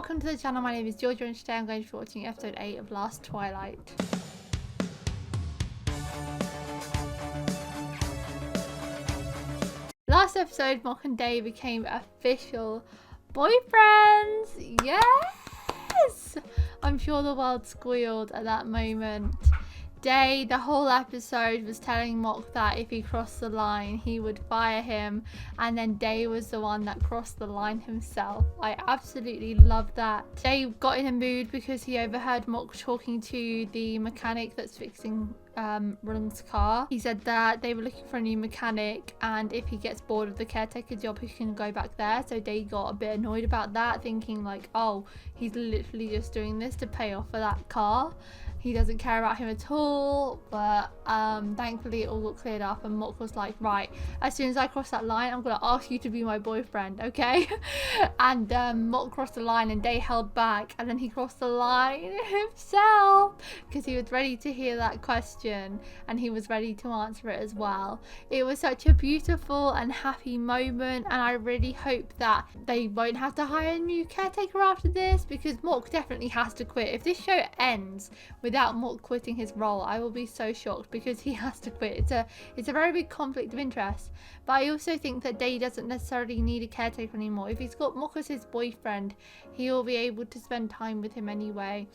welcome to the channel. My name is Georgia and today I'm going to be watching episode 8 of Last Twilight. Last episode, Mhok and Day became official boyfriends. Yes! I'm sure the world squealed at that moment. Day, the whole episode, was telling Mhok that if he crossed the line, he would fire him, and then Day was the one that crossed the line himself. I absolutely love that. Day got in a mood because he overheard Mhok talking to the mechanic that's fixing Rung's car. He said that they were looking for a new mechanic, and if he gets bored of the caretaker job, he can go back there. So Day got a bit annoyed about that, thinking like, oh, he's literally just doing this to pay off for that car. He doesn't care about him at all, but thankfully it all got cleared up, and Mhok was like, right, as soon as I cross that line, I'm going to ask you to be my boyfriend, okay? And Mhok crossed the line and Day held back, and then he crossed the line himself because he was ready to hear that question and he was ready to answer it as well. It was such a beautiful and happy moment, and I really hope that they won't have to hire a new caretaker after this, because Mhok definitely has to quit. If this show ends without Mhok quitting his role, I will be so shocked, because he has to quit. It's a very big conflict of interest. But I also think that Day doesn't necessarily need a caretaker anymore. If he's got Mhok as his boyfriend, he will be able to spend time with him anyway.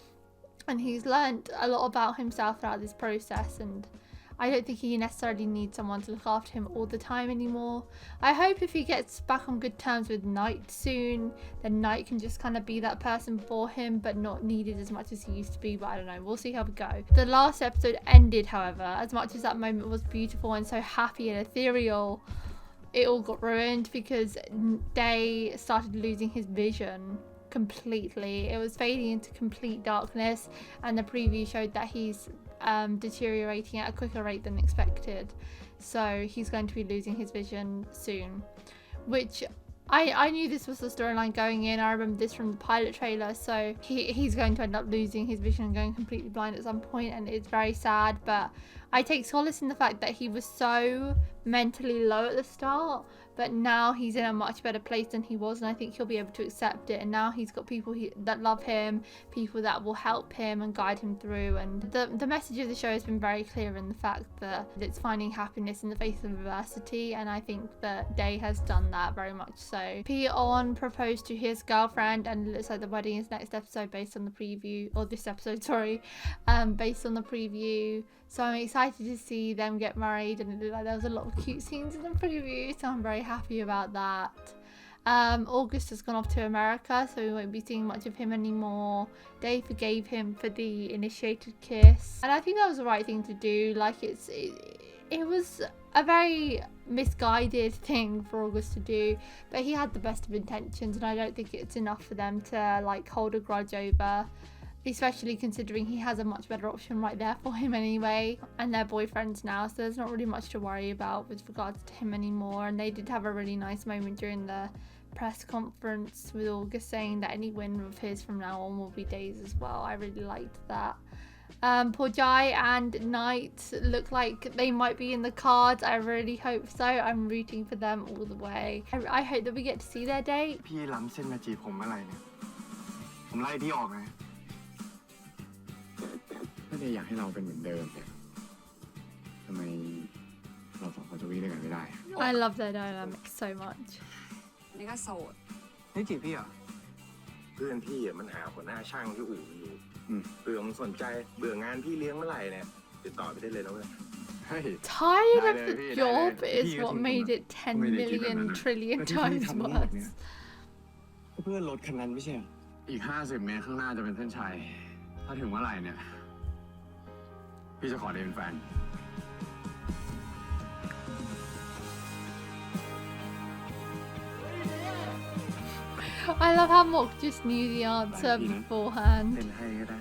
And he's learned a lot about himself throughout this process, and I don't think he necessarily needs someone to look after him all the time anymore. I hope if he gets back on good terms with Night soon, then Night can just kind of be that person for him, but not needed as much as he used to be. But I don't know, we'll see how we go. The last episode ended, however, as much as that moment was beautiful and so happy and ethereal, it all got ruined because Day started losing his vision completely. It was fading into complete darkness, and the preview showed that he's deteriorating at a quicker rate than expected, so he's going to be losing his vision soon, which I knew this was the storyline going in. I remember this from the pilot trailer, so he's going to end up losing his vision and going completely blind at some point, and it's very sad. But I take solace in the fact that he was so mentally low at the start, but now he's in a much better place than he was, and I think he'll be able to accept it. And now he's got people that love him, people that will help him and guide him through. And the message of the show has been very clear in the fact that it's finding happiness in the face of adversity, and I think that Day has done that very much so. Peon proposed to his girlfriend, and it looks like the wedding is next episode based on the preview, or this episode, sorry, based on the preview. So I'm excited to see them get married, and it looked like there was a lot of cute scenes in the preview, so I'm very happy about that. August has gone off to America, so we won't be seeing much of him anymore. Day forgave him for the initiated kiss, and I think that was the right thing to do. Like, it was a very misguided thing for August to do, but he had the best of intentions, and I don't think it's enough for them to like hold a grudge over, especially considering he has a much better option right there for him anyway, and they're boyfriends now, so there's not really much to worry about with regards to him anymore. And they did have a really nice moment during the press conference with August saying that any win of his from now on will be Day's as well. I really liked that. Poor Jai and Night look like they might be in the cards. I really hope so. I'm rooting for them all the way. I hope that we get to see their date. พี่ล้ำเส้นมาจีบผมเมื่อไหร่เนี่ยผมไล่พี่ออกไงถ้าเดย์อยากให้เราเป็นเหมือนเดิมเนี่ยทำไมเราสองคนจะวิ่งด้วยกันไม่ได้ I love their dynamic so much. นี่ก็โสด นี่จีบพี่เหรอ เพื่อนพี่มันหาหัวหน้าช่างที่อู่อยู่เผื่อมันสนใจเบื่องานพี่เลี้ยงเมื่อไหร่เนี่ยติดต่อไปได้เลยนะเว้ย Tired of the job is what made it 10 million trillion times worse. เพื่อนรถคันนั้นไม่ใช่อีก50 เมตรข้างหน้าจะเป็นเส้นชัยถ้าถึงเมื่อไหร่เนี่ยพี่จะขอเดย์เป็นแฟน I love how Mhok just knew the answer beforehand. เป็นให้ก็ได้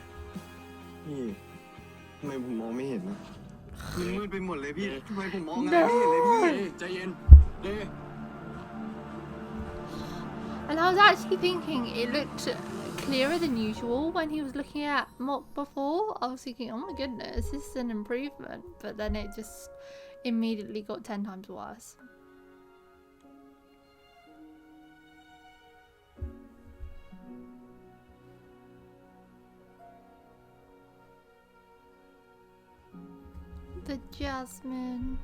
พี่ทำไมผมมองไม่เห็นนะมันมืดไปหมดเลยพี่ทำไมผมมองอะไรไม่เห็นเลยพี่ใจเย็นเดย์ And I was actually thinking it looked clearer than usual when he was looking at Mhok before. I was thinking, oh my goodness, this is an improvement, but then it just immediately got 10 times worse. The jasmine.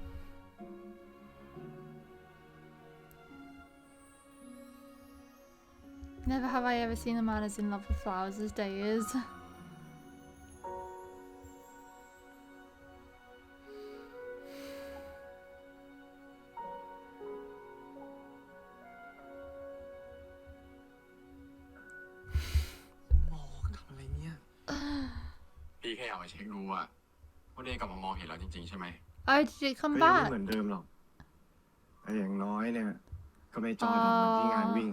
Never have I ever seen a man as in love with flowers as Day is. โอ้ทำอะไรเนี่ย พี่แค่อยากมาเช็คดูอะว่าเดย์กลับมามองเห็นเราจริงๆใช่ไหม Oh, did it ก็ come ยังไม่ back? เหมือนเดิมหรอกแต่อย่างน้อยเนี่ย ก็ไม่จอยแบบเหมือนที่งานวิ่ง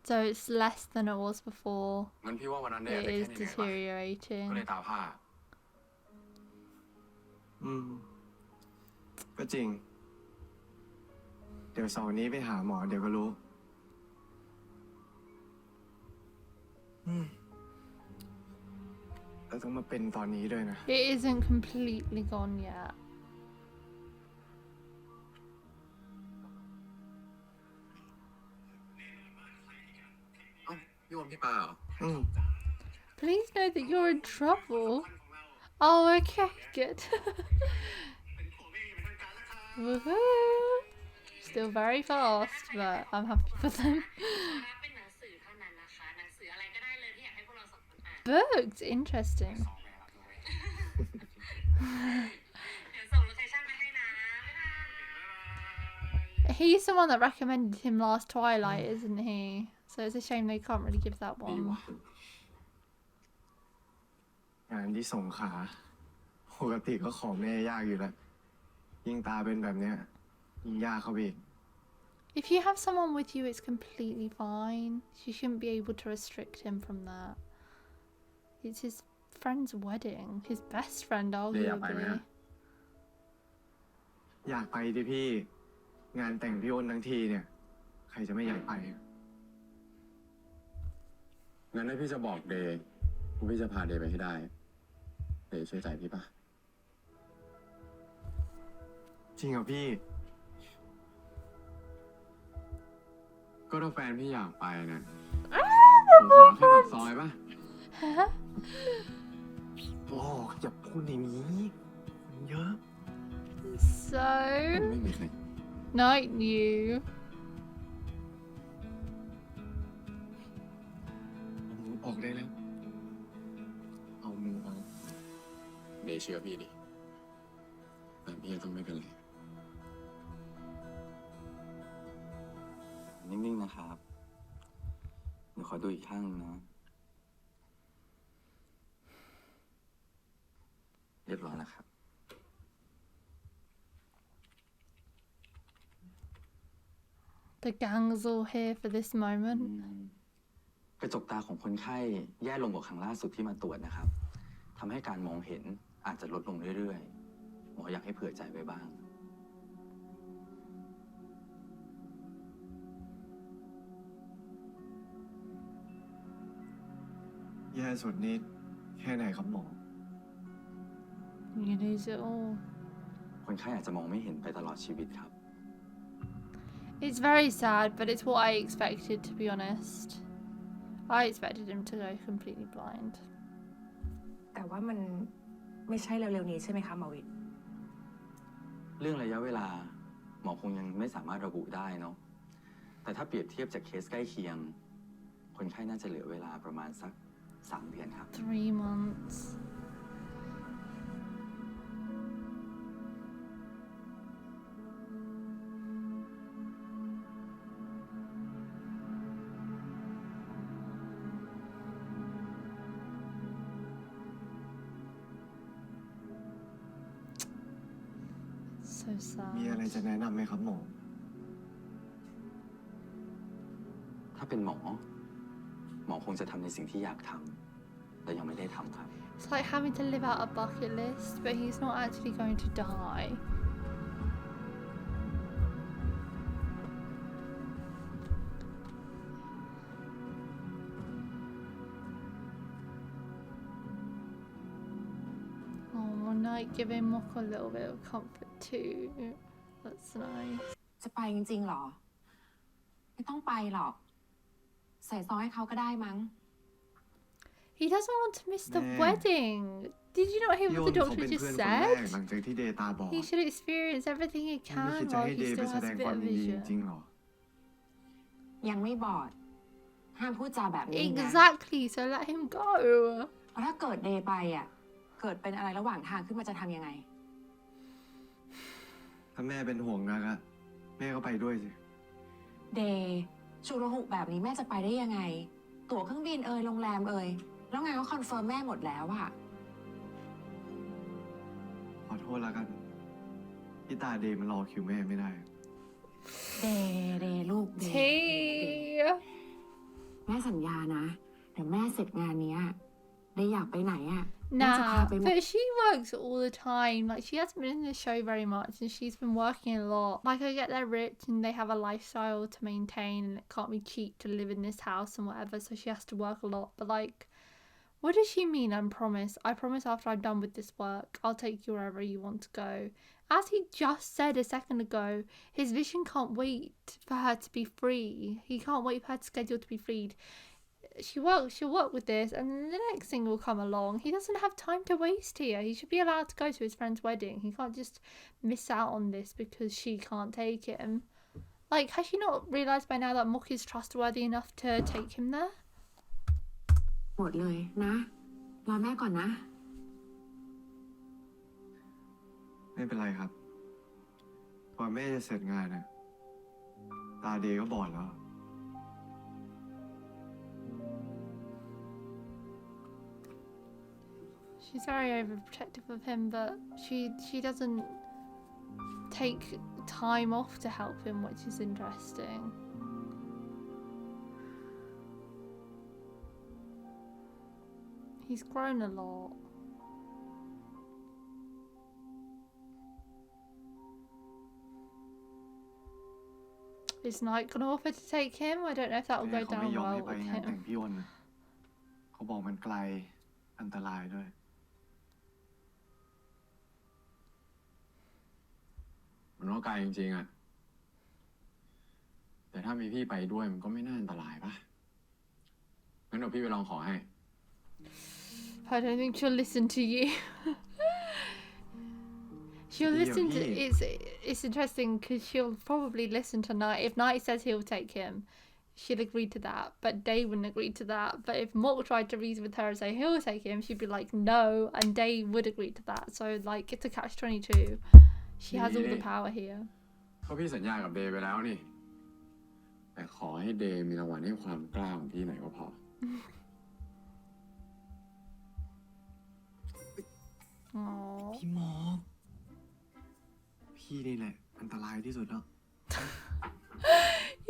So it's less than it was before. งั้นพี่ว่าวันนั้นเดย์ It ได้ is แค่นี้ไงวะ deteriorating. ก็เลยตาผ้า ก็จริง เดี๋ยวเสาร์นี้ไปหาหมอเดี๋ยวก็รู้ แล้วต้องมาเป็นตอนนี้ด้วยนะ It isn't completely gone yet. เอ้าพี่วอมพี่ปาเหรอ Please know that you're in trouble. Oh, okay, good. Woohoo! Still very fast, but I'm happy for them. เป็นหนังสือเท่านั้นนะคะหนังสืออะไรก็ได้เลยที่อยากให้พวกเราสองคนอ่าน Books, interesting. เดี๋ยวส่งโลเคชั่นไปให้นะบ๊ายบาย He's the one that recommended him Last Twilight, isn't he? So it's a shame they can't really give that ดี one. วะ งานที่สงขลาปกติก็ของแม่ยากอยู่แล้ว ยิ่งตาเป็นแบบเนี้ยยิ่งยากเข้าไปอีก If you have someone with you, it's completely fine. You shouldn't be able to restrict him from that. It's his friend's wedding. His best friend, เดย์อยากไปไหม arguably. อะ อยากไปดิพี่ งานแต่งพี่อ้นทั้งทีเนี่ย ใครจะไม่อยากไป งั้นถ้าพี่จะบอกเดย์พี่จะพาเดย์ไปให้ได้ เดย์เชื่อใจพี่ปะ จริงเหรอพี่ ก็ถ้าแฟนพี่อยากไปนะผมขอแค่ปากซอยปะ โอ้อย่าพูดในนี้มันเยอะ So, ไม่มีใคร night you. เอามือออกได้แล้ว เอามือออก เดย์เชื่อพี่ดิแต่พี่ต้องไม่เป็นไร นิ่งๆนะครับ เดี๋ยวขอดูอีกข้างนึงนะ เรียบร้อยแล้วครับ The gang's all here for this moment. กระจกตาของคนไข้แย่ลงกว่าครั้งล่าสุดที่มาตรวจนะครับ ทำให้การมองเห็นอาจจะลดลงเรื่อยๆ หมออยากให้เผื่อใจไว้บ้าง แย่สุดนี่แค่ไหนครับหมอ You lose it all. คนไข้อาจจะมองไม่เห็นไปตลอดชีวิตครับ It's very sad, but it's what I expected, to be honest. I expected him to go completely blind. แต่ว่ามันไม่ใช่เร็วๆนี้ใช่ไหมคะหมอวิทย์ เรื่องระยะเวลาหมอคงยังไม่สามารถระบุได้เนาะ แต่ถ้าเปรียบเทียบจากเคสใกล้เคียง คนไข้น่าจะเหลือเวลาประมาณสัก 3 เดือนครับ 3 months. So มีอะไร sad. จะแนะนำไหมครับหมอ ถ้าเป็นหมอ หมอคงจะทำในสิ่งที่อยากทำแต่ยังไม่ได้ทำครับ It's like having to live out a bucket list, but he's not actually going to die. Oh, one night giving Mhok a little bit of comfort too. That's nice. จะไปจริงๆเหรอ ไม่ต้องไปหรอก ใส่ซองให้เขาก็ได้มั้ง He doesn't want to miss the Man. wedding. Did you not hear พี่ what อ้ the นเขา doctor เป็น just เพื่อนคนแร said? กหลังจากที่เดย์ตาบอด He should experience everything he ไม่ can คิดจะ while ให้ he เดย์ไป still แส has ด a ง bit ความ of ยินดีจ vision. ริงๆหรอ ยังไม่บอด ห้ามพูดจาแบบนี้นะ Exactly, so let him go. เพราะถ้าเกิดเดย์ไปอ่ะ เกิดเป็นอะไรระหว่างทางขึ้นมาจะทำยังไง ถ้าแม่เป็นห่วงนักอะแม่ก็ไปด้วยสิ เดย์ชุลหุกแบบนี้แม่จะไปได้ยังไง ตั๋วเครื่องบินโรงแรมแล้วงานก็คอนเฟิร์มแม่หมดแล้วอะ ขอโทษแล้วกันที่ตาเดย์มันรอคิวแม่ไม่ได้ เดย์ลูกเดย์ Tea. แม่สัญญานะ เดี๋ยวแม่เสร็จงานเนี้ยเดย์อยากไปไหนอะแม่จะพา Nah, ไปหมด but she works all the time. Like, she hasn't been in the show very much and she's been working a lot. Like, I get they're rich and they have a lifestyle to maintain and it can't be cheap to live in this house and whatever, so she has to work a lot. But, like, what does she mean, I promise after I'm done with this work, I'll take you wherever you want to go. As he just said a second ago, his vision can't wait for her to be free. He can't wait for her schedule to be freed. She'll work with this and then the next thing will come along. He doesn't have time to waste here. He should be allowed to go to his friend's wedding. He can't just miss out on this because she can't take him. Like, has she not realised by now that Mhok is trustworthy enough to take him there? หมดเลยนะ รอแม่ก่อนนะ ไม่เป็นไรครับพอแม่จะเสร็จงานนะตาเดย์ก็บอดแล้ว She's very overprotective of him, but she doesn't take time off to help him, which is interesting. He's grown a lot. Is Knight gonna offer to take him? I don't know if that will แม่ go เขาไม่ down ยอมให้ well ไป with งานแต่ง him. พี่อ้นนะเขาบอกมันไกลอันตรายด้วย มันก็ไกลจริงๆอะแต่ถ้ามีพี่ไปด้วยมันก็ไม่น่าอันตรายปะงั้นเดี๋ยวพี่ไปลองขอให้ I don't think she'll listen to you. She'll Yeah, listen to yeah. it's interesting because she'll probably listen to Knight. If Knight says he'll take him, she'll agree to that. But Day wouldn't agree to that. But if Mhok tried to reason with her and say he'll take him, she'd be like no, and Day would agree to that. So like it's a catch-22. She has all the power here. เพราะพี่สัญญากับเดย์ไปแล้วนี่ แต่ขอให้เดย์มีรางวัลให้ความกล้าของพี่หน่อยก็พอ Aww. พี่หมอพี่นี่แหละอันตรายที่สุดแล้ว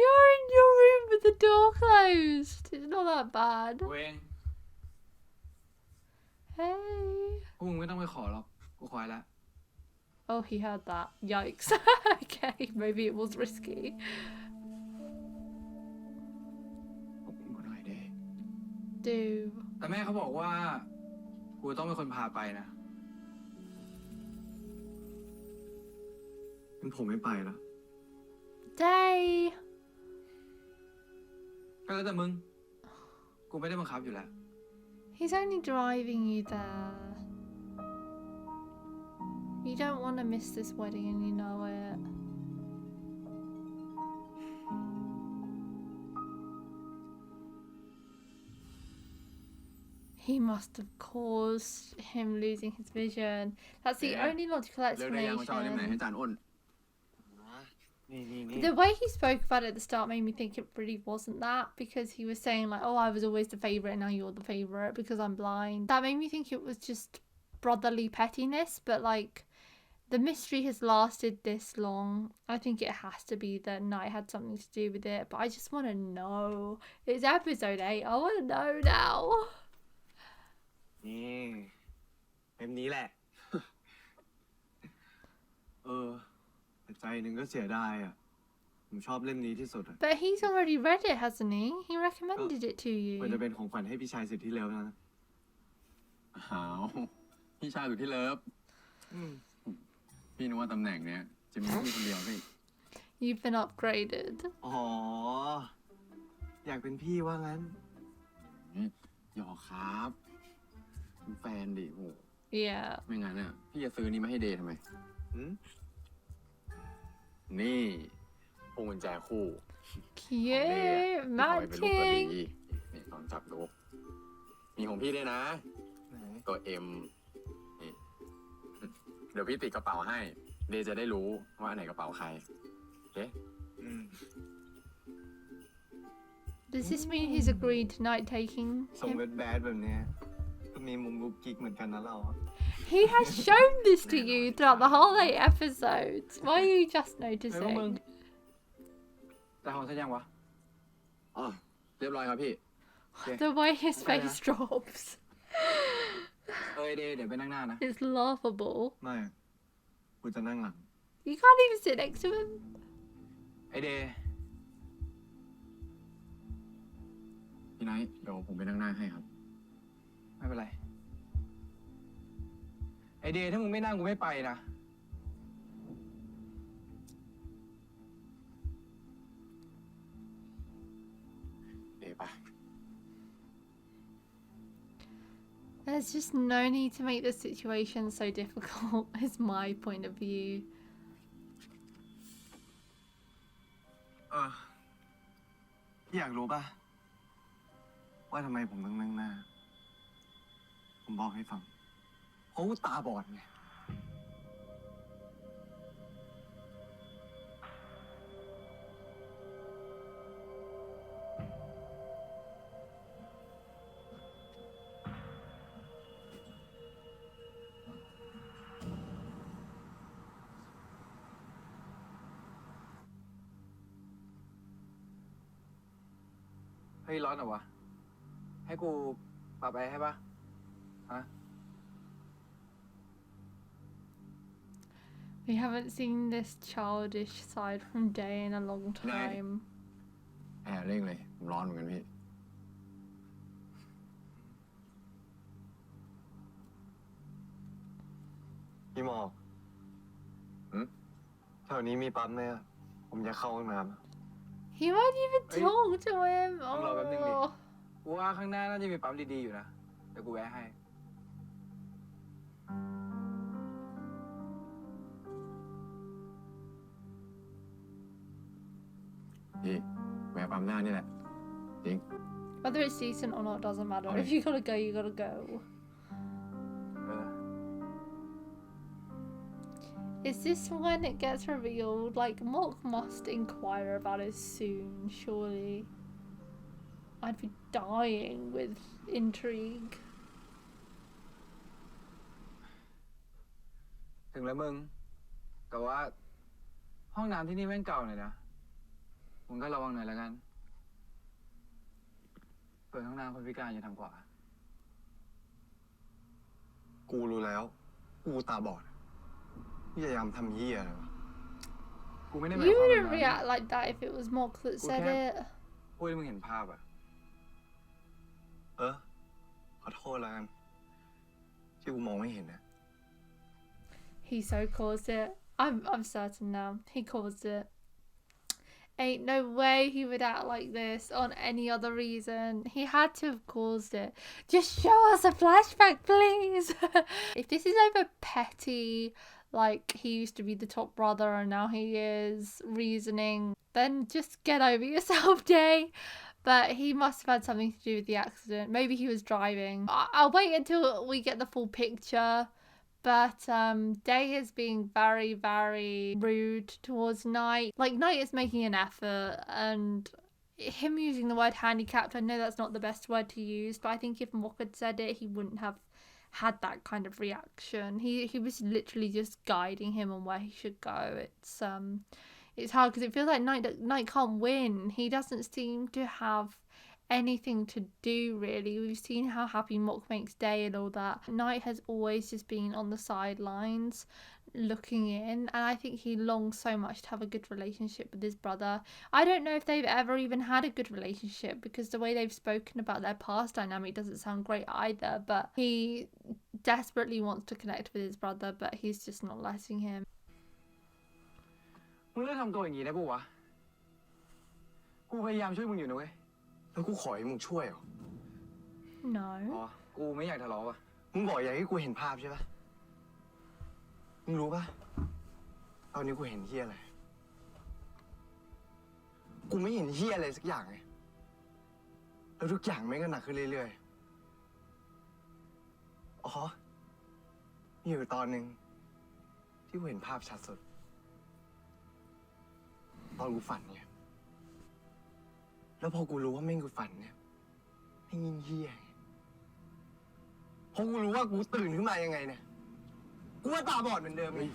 You're in your room with the door closed. It's not that bad. กูเอง Hey. พวกมึงไม่ต้องไปขอหรอกกูคอยแล้ว Oh, he heard that. Yikes. Okay, maybe it was risky. ผมก็หน่อยเดย์ Do. แต่แม่เขาบอกว่ากูต้องเป็นคนพาไปนะ งั้นผมไม่ไปแล้ว Day. ก็แล้วแต่มึง กูไม่ได้บังคับอยู่แล้ว He's only driving you there. You don't want to miss this wedding and you know it. He must have caused him losing his vision. That's the Yeah. only logical เลิกได้ยังว่าจะเอาเล่มไหนให้ explanation. จานอ้น นี่ The way he spoke about it at the start made me think it really wasn't that, because he was saying like, oh, I was always the favourite and now you're the favourite because I'm blind. That made me think it was just brotherly pettiness, but like the mystery has lasted this long. I think it has to be that Knight had something to do with it, but I just want to know. It's episode 8. I want to know now. นี่เล่มนี้แหละ แต่ใจหนึ่งก็เสียดายอ่ะผมชอบเล่มนี้ที่สุดอ่ะ But he's already read it, hasn't he? He recommended it to มันจะ you. เป็นของขวัญให้พี่ชายสุดที่แล้วนะ อ้าว พี่ชายสุดที่เลิฟ พี่นึกว่าตำแหน่งเนี้ยจะมีพี่คนเดียวพี่ You've been upgraded. อ๋อ อยากเป็นพี่ว่างั้น หยอก ครับเป็นแฟนดิโห Yeah. ไม่งั้นอ่ะพี่จะซื้อนี่มาให้เดย์ทำไม หืม นี่พวงกุญแจคู่ Cute. ที่เขาให้เป็นรูปตัวดี Matching. นี่ลองจับดูมีของพี่ด้วยนะ ไหน ตัวเอ็มนี่เดี๋ยวพี่ติดกระเป๋าให้ เดย์จะได้รู้ว่าอันไหนกระเป๋าใครโอเค อืม Does this mean he's agreed to night taking ส่ง him? เวทแบดแบบเนี้ยก็มีมุมกุ๊กกิ๊กเหมือนกันนะเราอะ He has shown this to you throughout the whole 8 episodes. Why are you just เฮ้ยพวกมึง noticing? แต่ของฉันยังวะ อ๋อเรียบร้อยครับพี่ The way his face drops เดย์เดี๋ยวไปนั่งหน้านะ is laughable. ไม่กูจะนั่งหลัง You can't even sit next to him. ไอเดย์ พี่ไนท์เดี๋ยวผมไปนั่งหน้าให้ครับ ไม่เป็นไร ไอเดย์ถ้ามึงไม่นั่งกูไม่ไปนะ เดย์ไป There's just no need to make the situation so difficult, is my point of view. พี่อยากรู้ป่ะ ว่าทำไมผมต้องนั่งหน้า ผมบอกให้ฟังเพราะว่าตาบอดไง เฮ้ยร้อนเหรอวะ ให้กูปรับไปให้ปะฮะ We haven't seen this childish side from Day in a long time. แอร์เร่งเลยผมร้อนเหมือนกันพี่ พี่หมอก หืม แถวนี้มีปั๊มไหมอะผมจะเข้าห้องน้ำอะ He won't even Hey. talk to him. Ang lawag ng Oh. กูว่าข้างหน้าน่าจะมีปั๊มดีๆอยู่นะ เดี๋ยวกูแวะให้ พี่แวะปั๊มหน้านี่แหละ จริง Whether it's decent or not doesn't matter. Okay. If you gotta go, you gotta go. เออ Is this when it gets revealed? Like, Mhok must inquire about it soon, surely. I'd be dying with intrigue. ถึงแล้วมึง แต่ว่า ห้องน้ำที่นี่แม่งเก่าหน่อยนะ มึงก็ระวังหน่อยแล้วกัน เปิดห้องน้ำคนพิการอยู่ทางขวา กูรู้แล้ว กูตาบอดพี่พยายามทำเหี้ยอะไรวะ กูไม่ได้หมาย You ความแบบ wouldn't นั้น react like that if it was Mhok that said Okay. it. พูดให้มึงเห็นภาพอะ ขอโทษแล้วกัน ที่กูมองไม่เห็นนะ He so caused it. I'm certain now. He caused it. Ain't no way he would act like this on any other reason. He had to have caused it. Just show us a flashback, please. If this is over petty, like he used to be the top brother and now he is, reasoning, then just get over yourself, Day. But he must have had something to do with the accident. Maybe he was driving. I'll wait until we get the full picture. But Day is being very, very rude towards Night. Like, Night is making an effort, and him using the word handicapped, I know that's not the best word to use, but I think if Mhok had said it, he wouldn't have had that kind of reaction. He was literally just guiding him on where he should go. It's hard because it feels like Night can't win. He doesn't seem to have anything to do, really. We've seen how happy Mhok makes Day and all that. Night has always just been on the sidelines looking in, and I think he longs so much to have a good relationship with his brother. I don't know if they've ever even had a good relationship, because the way they've spoken about their past dynamic doesn't sound great either, but he desperately wants to connect with his brother, but he's just not letting him. มึงเลิกทำตัวอย่างนี้ได้ปะวะ กูพยายามช่วยมึงอยู่นะเว้ย แล้วกูขอให้มึงช่วยเหรอ No. อ๋อ กูไม่อยากทะเลาะว่ะ มึงบอกอย่างที่กูเห็นภาพใช่ปะมึงรู้ปะตอนนี้กูเห็นเฮียอะไร กูไม่เห็นเฮียอะไรสักอย่างเลยแล้วทุกอย่างไม่งก็หนักขึ้นเรื่อยๆ อ๋อ มีอยู่ตอนหนึ่งที่กูเห็นภาพชัดสุด ตอนกูฝันไงแล้วพอกูรู้ว่าแม่งกูฝันเนี่ยแม่งยิ่งเฮี้ยไงพอกูรู้ว่ากูตื่นขึ้นมายังไงเนี่ย กูว่าตาบอดเหมือนเดิมเลย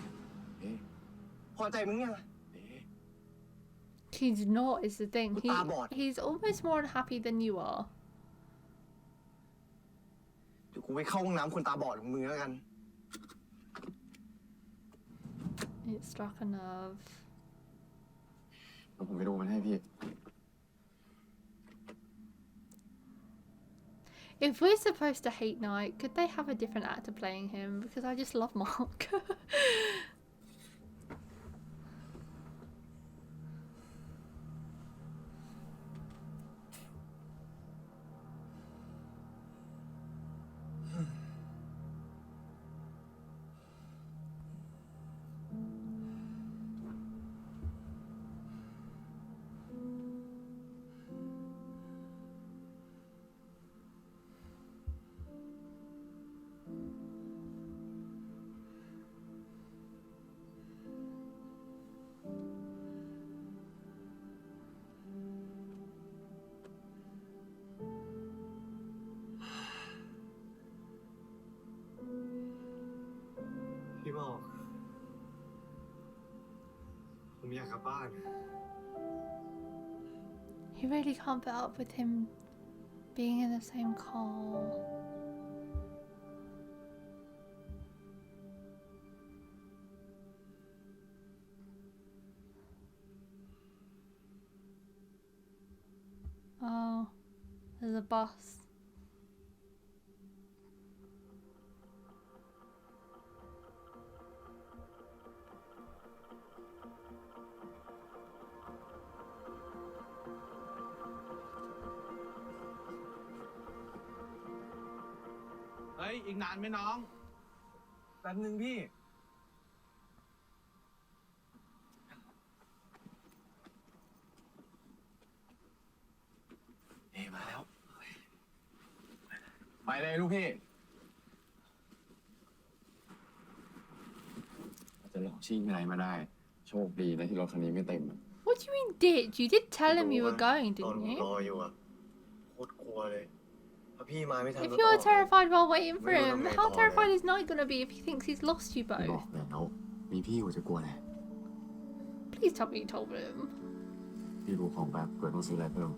พอใจมึงยัง He's not, is the thing. He's almost more unhappy than you are. เดี๋ยวกูไปเข้าห้องน้ำคนตาบอดของมึงแล้วกัน It struck a nerve. ผมไปดูมันให้พี่ If we're supposed to hate Knight, could they have a different actor playing him? Because I just love Mhok. พี่บอก ผมอยากกลับบ้าน He really can't put up with him being in the same car. Oh, there's a bus. Ê, อีกนานไหมน้อง แป๊บนึงพี่ มาแล้ว ไปเลยลูกพี่อาจจะหลอกชิ่งอะไรมาได้ โชคดีนะที่รถคันนี้ไม่เต็ม What do you mean, did? You did tell him you were going, ตอน didn't ผม you? รออยู่อะโคตรกลัวเลยถ้าพี่มาไม่ทัน If รถ you're ออก terrified while waiting for Maybe him, we'll how make terrified all is Knight gonna be if he thinks he's lost you บอ both? กแล้วมีพี่อยู่จะกลัวแหละ Please tell me you told him. พี่รู้ของแบบเกิดต้องซื้ออะไรเพิ่ม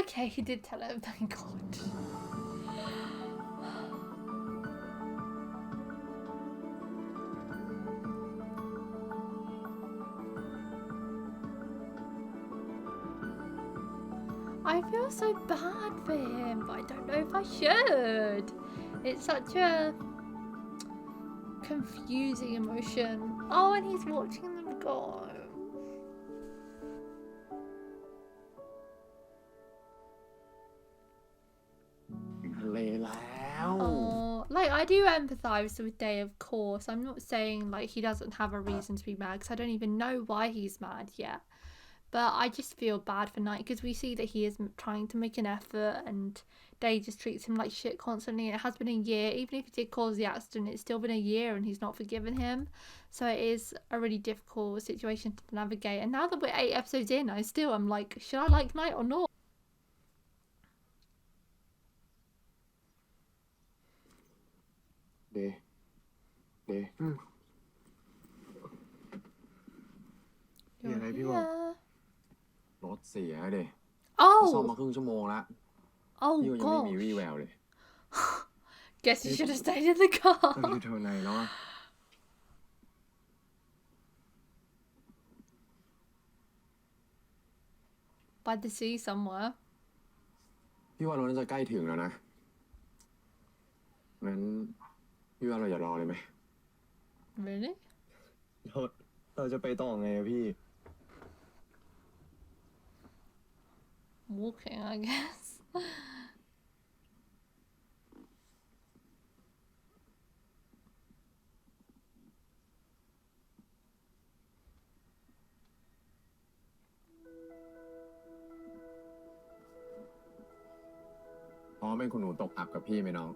Okay, he did tell him, thank God. I feel so bad for him, but I don't know if I should. It's such a confusing emotion. Oh, and he's watching them go. ทะเลแล้ว Oh, like I do empathize with Day, of course. I'm not saying like he doesn't have a reason to be mad because I don't even know why he's mad yet. But I just feel bad for Knight because we see that he is trying to make an effort and Day just treats him like shit constantly. And it has been a year. Even if he did cause the accident, it's still been a year and he's not forgiven him. So it is a really difficult situation to navigate. And now that we're 8 episodes in, I'm like, should I like Knight or not? เดมีอะไรพี่บอก Yeah. รถเสียเดซ่อม Oh, มาครึ่งชั่วโมงแล้ว oh พี่ก็ยังไม่มี gosh. วี่แววเลย Guess you should have stayed in the car. มันคือแถวไหนแล้วอะ By the sea somewhere. พี่ว่าเราน่าจะใกล้ถึงแล้วนะงั้นพี่ว่าเราอย่ารอเลยไหม Really? เราจะไปต่อไงอะพี่ Walking, I guess. พร้อมเป็นคุณหนูตกอับกับพี่ไหมน้อง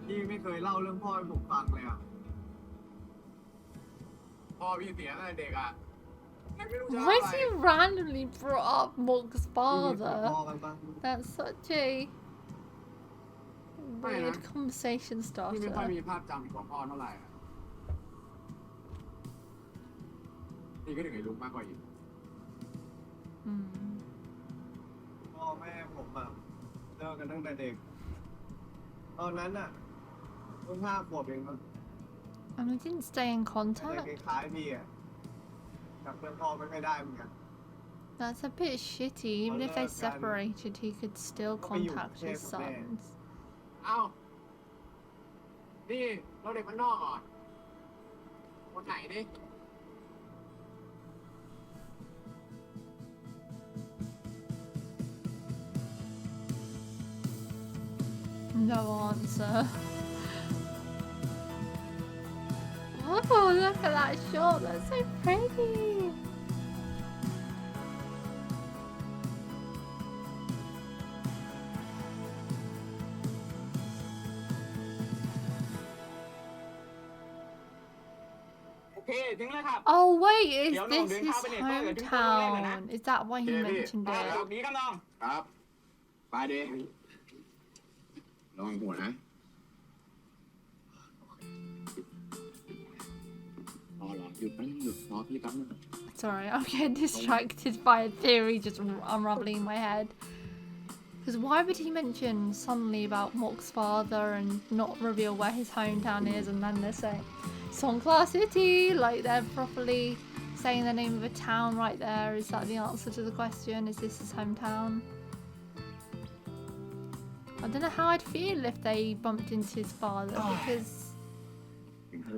พี่ไม่เคยเล่าเรื่องพ่อให้ผมฟังเลยอะพ่อพี่เสียตั้งแต่เด็กอะไม่รู้จะ Why is he randomly brought up Mhok's พ่อ father? กันปะ That's such a weird conversation พี่ไม่ค่อย starter. มีภาพจำของพ่อเท่าไหร่อะพี่ก็ถึงไอ้ลุงมากกว่าอีก Hmm. พ่อแม่ผมอะเลิกกันตั้งแต่เด็ก ตอนนั้นอะเพิ่ง5 ขวบเองครับ And we didn't stay in แต่ contact. คล้ายๆพี่อะจับเรื่องพ่อไม่ค่อยได้เหมือนกัน That's a bit shitty. Even if they separated, he could still contact his sons. เอ้านี่เราเด็กบ้านนอกเหรอคนไหนนี่ No answer. Oh, look at that shot. That's so pretty. Oh wait, is this his hometown? Is that why he mentioned it? ครับไปดิระวังหัวนะรอหยุดรอพี่แป๊บนึง Sorry, I'm getting distracted by a theory just unraveling in my head. Because why would he mention suddenly about Mhok's father and not reveal where his hometown is, and then they're saying Songkla City, like they're properly saying the name of a town right there. Is that the answer to the question? Is this his hometown? I don't know how I'd feel if they bumped into his father, because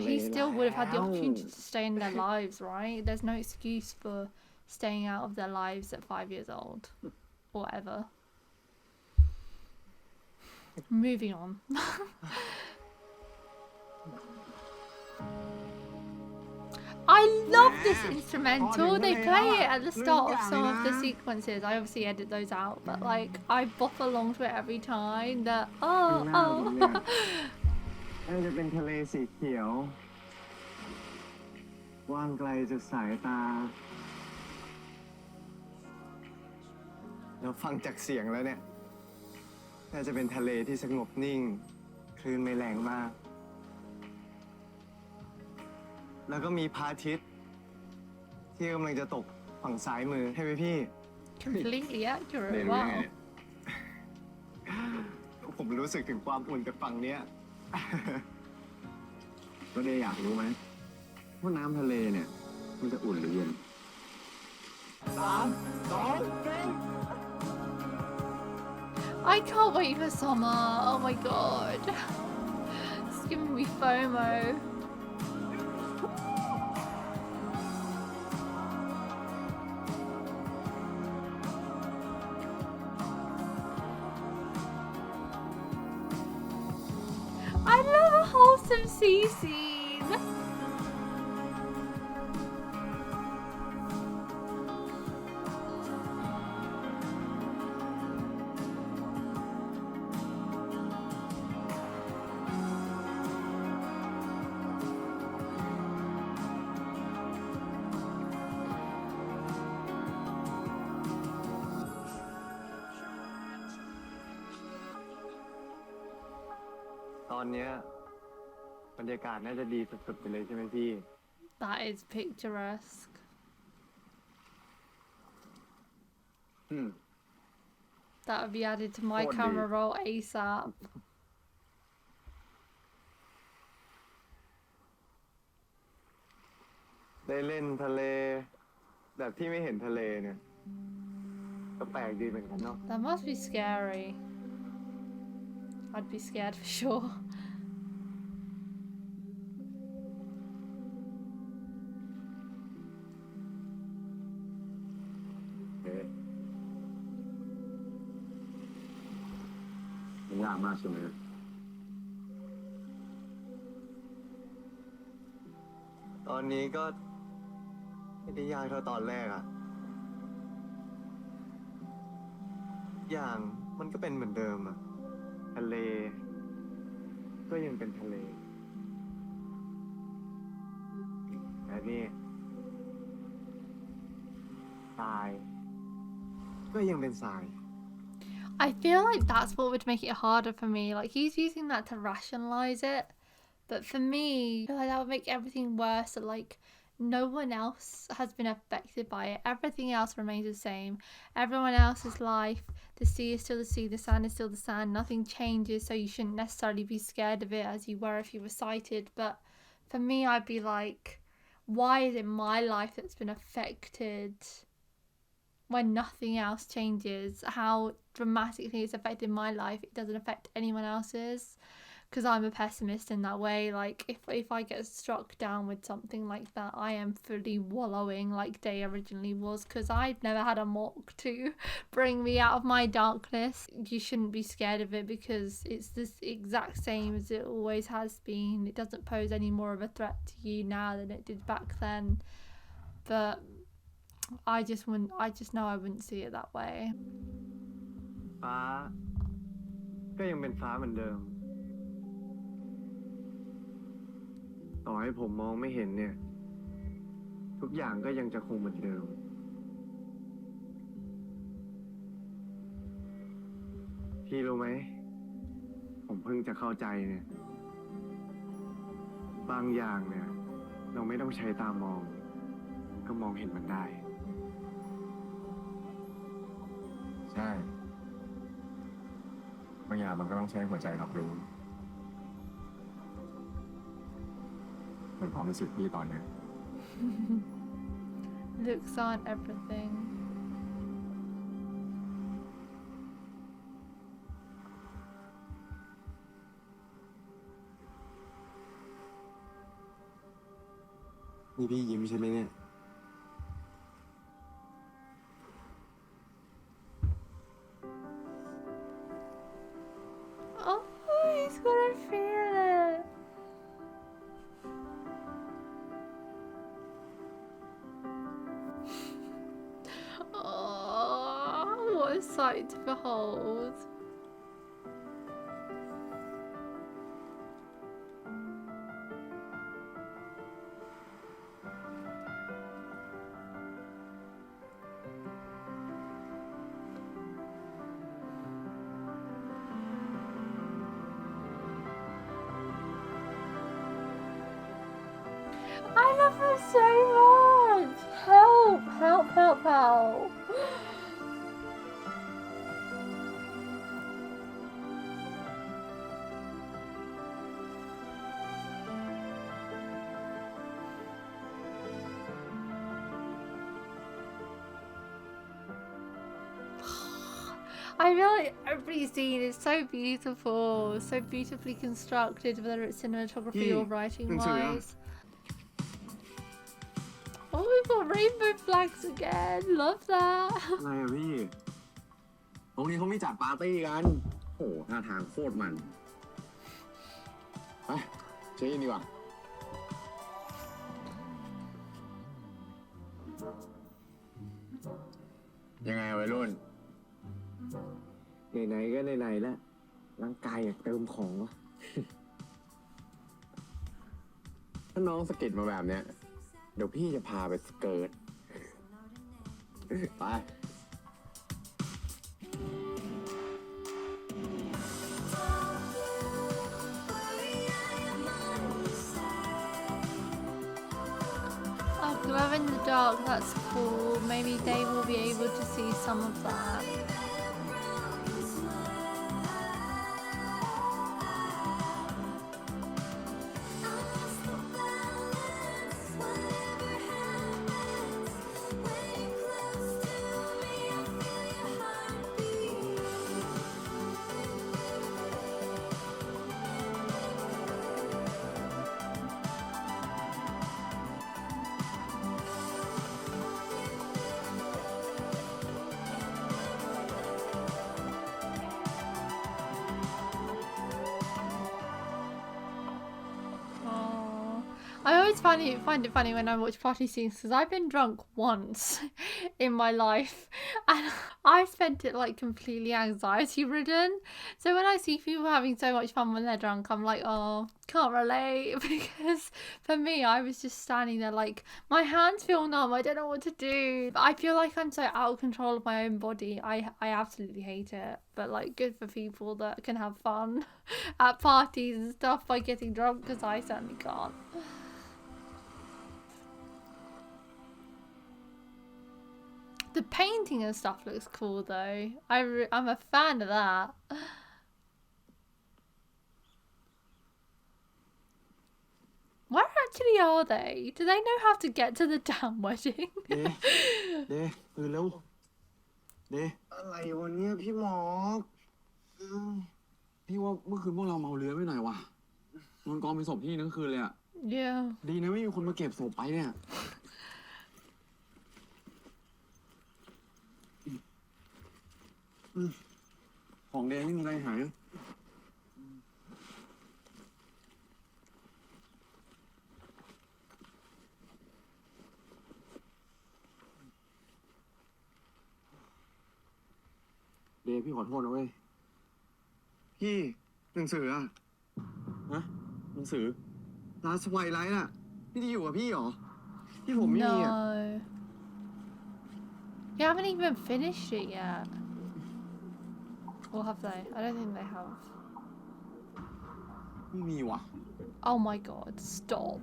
he still would have had the opportunity to stay in their lives, right? There's no excuse for staying out of their lives at 5 years old, or ever. Moving on. I love this instrumental. They play it at the start of some of the sequences. I obviously edit those out, but like I bop along to it every time. The oh. น่าจะเป็นทะเลสีเขียวว่างไกลจากสายตาแล้วฟังจากเสียงแล้วเนี่ยน่าจะเป็นทะเลที่สงบนิ่งคลื่นไม่แรงมากแล้วก็มีพระอาทิตย์ที่กำลังจะตกฝั่งซ้ายมือใช่ไหมพี่ Completely accurate. เรียนรู้ยังไง Wow. เนี่ย ผมรู้สึกถึงความอุ่นจากฝั่งเนี้ย ก็เดย์อยากรู้ไหมว่าน้ำทะเลเนี่ยมันจะอุ่นหรือเย็น I can't wait for summer. Oh my god. It's giving me FOMO. I love a wholesome sea scene. อนเนี้ยบรรยากาศน่าจะดีสุดๆไปเลยใช่ไหมพี่ That is picturesque. อืม That would be added to my What camera the- roll ASAP. ได้เล่นทะเล แบบที่ไม่เห็นทะเลเนี่ย ก็แปลกดีเหมือนกันเนาะ That must be scary. I'd be scared for sure. เฮ้ยมันยากมากใช่ไหม ตอนนี้ก็ไม่ได้ยากเท่าตอนแรกอะอย่างมันก็เป็นเหมือนเดิมอะทะเล ก็ยังเป็นทะเลแต่นี่ทรายก็ยังเป็นทราย I feel like that's what would make it harder for me. Like he's using that to rationalize it. But for me, I feel like that would make everything worse. That like no one else has been affected by it. Everything else remains the same. Everyone else's life, the sea is still the sea, the sand is still the sand. Nothing changes, so you shouldn't necessarily be scared of it as you were if you were sighted. But for me, I'd be like, why is it my life that's been affected when nothing else changes? How dramatically it's affected my life, it doesn't affect anyone else's. Because I'm a pessimist in that way. Like if I get struck down with something like that, I am fully wallowing like Day originally was, because I've never had a Mhok to bring me out of my darkness. You shouldn't be scared of it because it's the exact same as it always has been. It doesn't pose any more of a threat to you now than it did back then. But I just know I wouldn't see it that way. ฟ้า ก็ยังเป็นฟ้าเหมือนเดิม ต่อให้ผมมองไม่เห็นเนี่ย ทุกอย่างก็ยังจะคงเหมือนเดิม พี่รู้ไหม ผมเพิ่งจะเข้าใจเนี่ย บางอย่างเนี่ย เราไม่ต้องใช้ตามอง ก็มองเห็นมันได้ ใช่ บางอย่างมันก็ต้องใช้หัวใจรับรู้เหมือนความรู้สึกพี่ตอนเนี้ย Looks aren't everything. นี่พี่ยิ้มใช่ไหมเนี่ย Oh, he's gonna feel it. Oh, what a sight to behold. I love her so much. Help, help, help, help. I really, every scene is so beautiful, so beautifully constructed, whether it's cinematography or writing wise. Oh, we've got rainbow flags again. Love that. อะไรอะพี่ ตรงนี้เขาไม่จัดปาร์ตี้กัน โอ้โหท่าทางโคตรมัน ไปเช็คอินดีกว่า ยังไงวัยรุ่น ไหนๆก็ไหนๆแล้วร่างกายอยากเติมของวะ ถ้าน้องสะกิดมาแบบเนี้ย เดี๋ยวพี่จะพาไปสเกิร์ต ไป I Glow in the dark, that's cool. Maybe they will be able to see some of that. I always find it funny when I watch party scenes because I've been drunk once in my life and I spent it like completely anxiety ridden. So when I see people having so much fun when they're drunk, I'm like, oh, can't relate, because for me, I was just standing there like, my hands feel numb, I don't know what to do. I feel like I'm so out of control of my own body. I absolutely hate it. But like, good for people that can have fun at parties and stuff by getting drunk, because I certainly can't. The painting and stuff looks cool though. I'm a fan of that. Where actually are they? Do they know how to get to the damn wedding? เดตื่นเร็วเดอะไรวันนี้พี่หมอกพี่ว่าเมื่อคืนพวกเราเมาเรือไปหน่อยว่ะนอนกองเป็นศพที่ทั้งคืนเลยอ่ะ Yeah. ดีนะไม่มีคนมาเก็บศพไปเนี่ยของแดงไม่มีอะไรหายเดย์พี่ขอโทษนะเว้ย พี่หนังสืออะ ฮะหนังสือ Last Twilight อะพี่จะอยู่กับพี่เหรอที่ผมไม่มีอะ No. You haven't even finished it yet. Or have they? I don't think they have. ไม่มีว่ะ Oh my god, stop.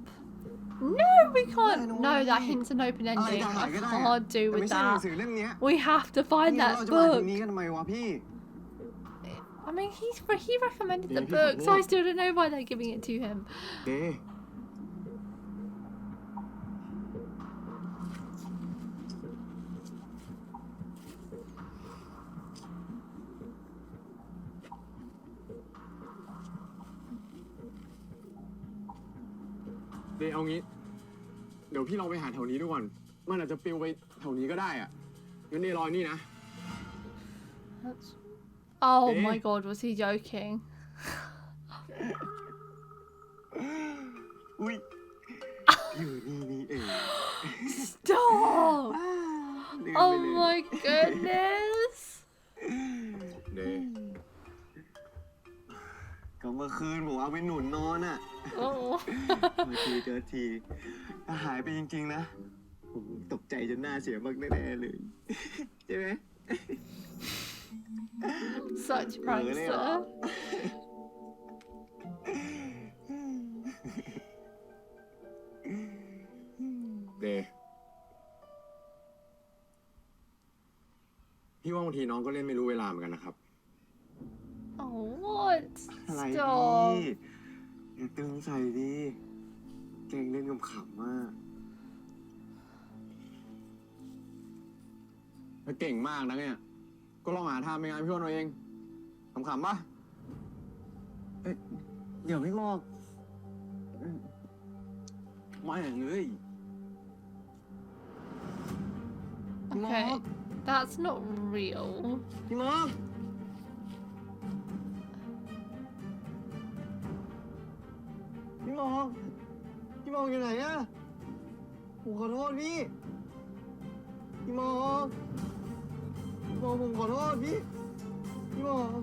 No, we can't. No, that hints an open ending. I can't do แต่ with ไม่ใช่หนัง that. สือเล่มเนี้ย We have to find เรา that จะมา book. ถึงนี้กันทำไมวะพี่ I mean, he recommended the Yeah, book, people so I would. still don't know why they're giving it to him. เดย์ เดย์เอางี้ เดี๋ยวพี่ลองไปหาแถวนี้ดูก่อน มันอาจจะปลิวไปแถวนี้ก็ได้อ่ะงั้นเดย์รอนี่นะ That's... Oh Eh? my god, was he joking? อุ้ยอยู่นี่เอง Stop! ลืม Oh ไปเลย my goodness! เดย์ก็เมื่อคืนผมเอาไปหนุนนอนอ่ะ Oh. มาทีเจอทีถ้าหายไปจริงๆนะผมตกใจจนหน้าเสียมากแน่ๆเลยใช่ไหม Such a prankster. เดย์พี่ว่าบางทีน้องก็เล่นไม่รู้เวลาเหมือนกันนะครับ Oh, what? อะไร Stop. พี่อย่าตึงใส่ดิเก่งเล่นขำๆมาก ถ้าเก่งมากนะเนี่ย ก็ลองหาทางไปงานพี่อ้นเอาเองขำๆป่ะ เดี๋ยวพี่หมอก ไม่เอ้ย Okay, that's not real. พี่หมอกพี่หมอกพี่หมอกอยู่ไหนอะผมขอโทษพี่พี่หมอกผมขอโทษพี่พี่หมอก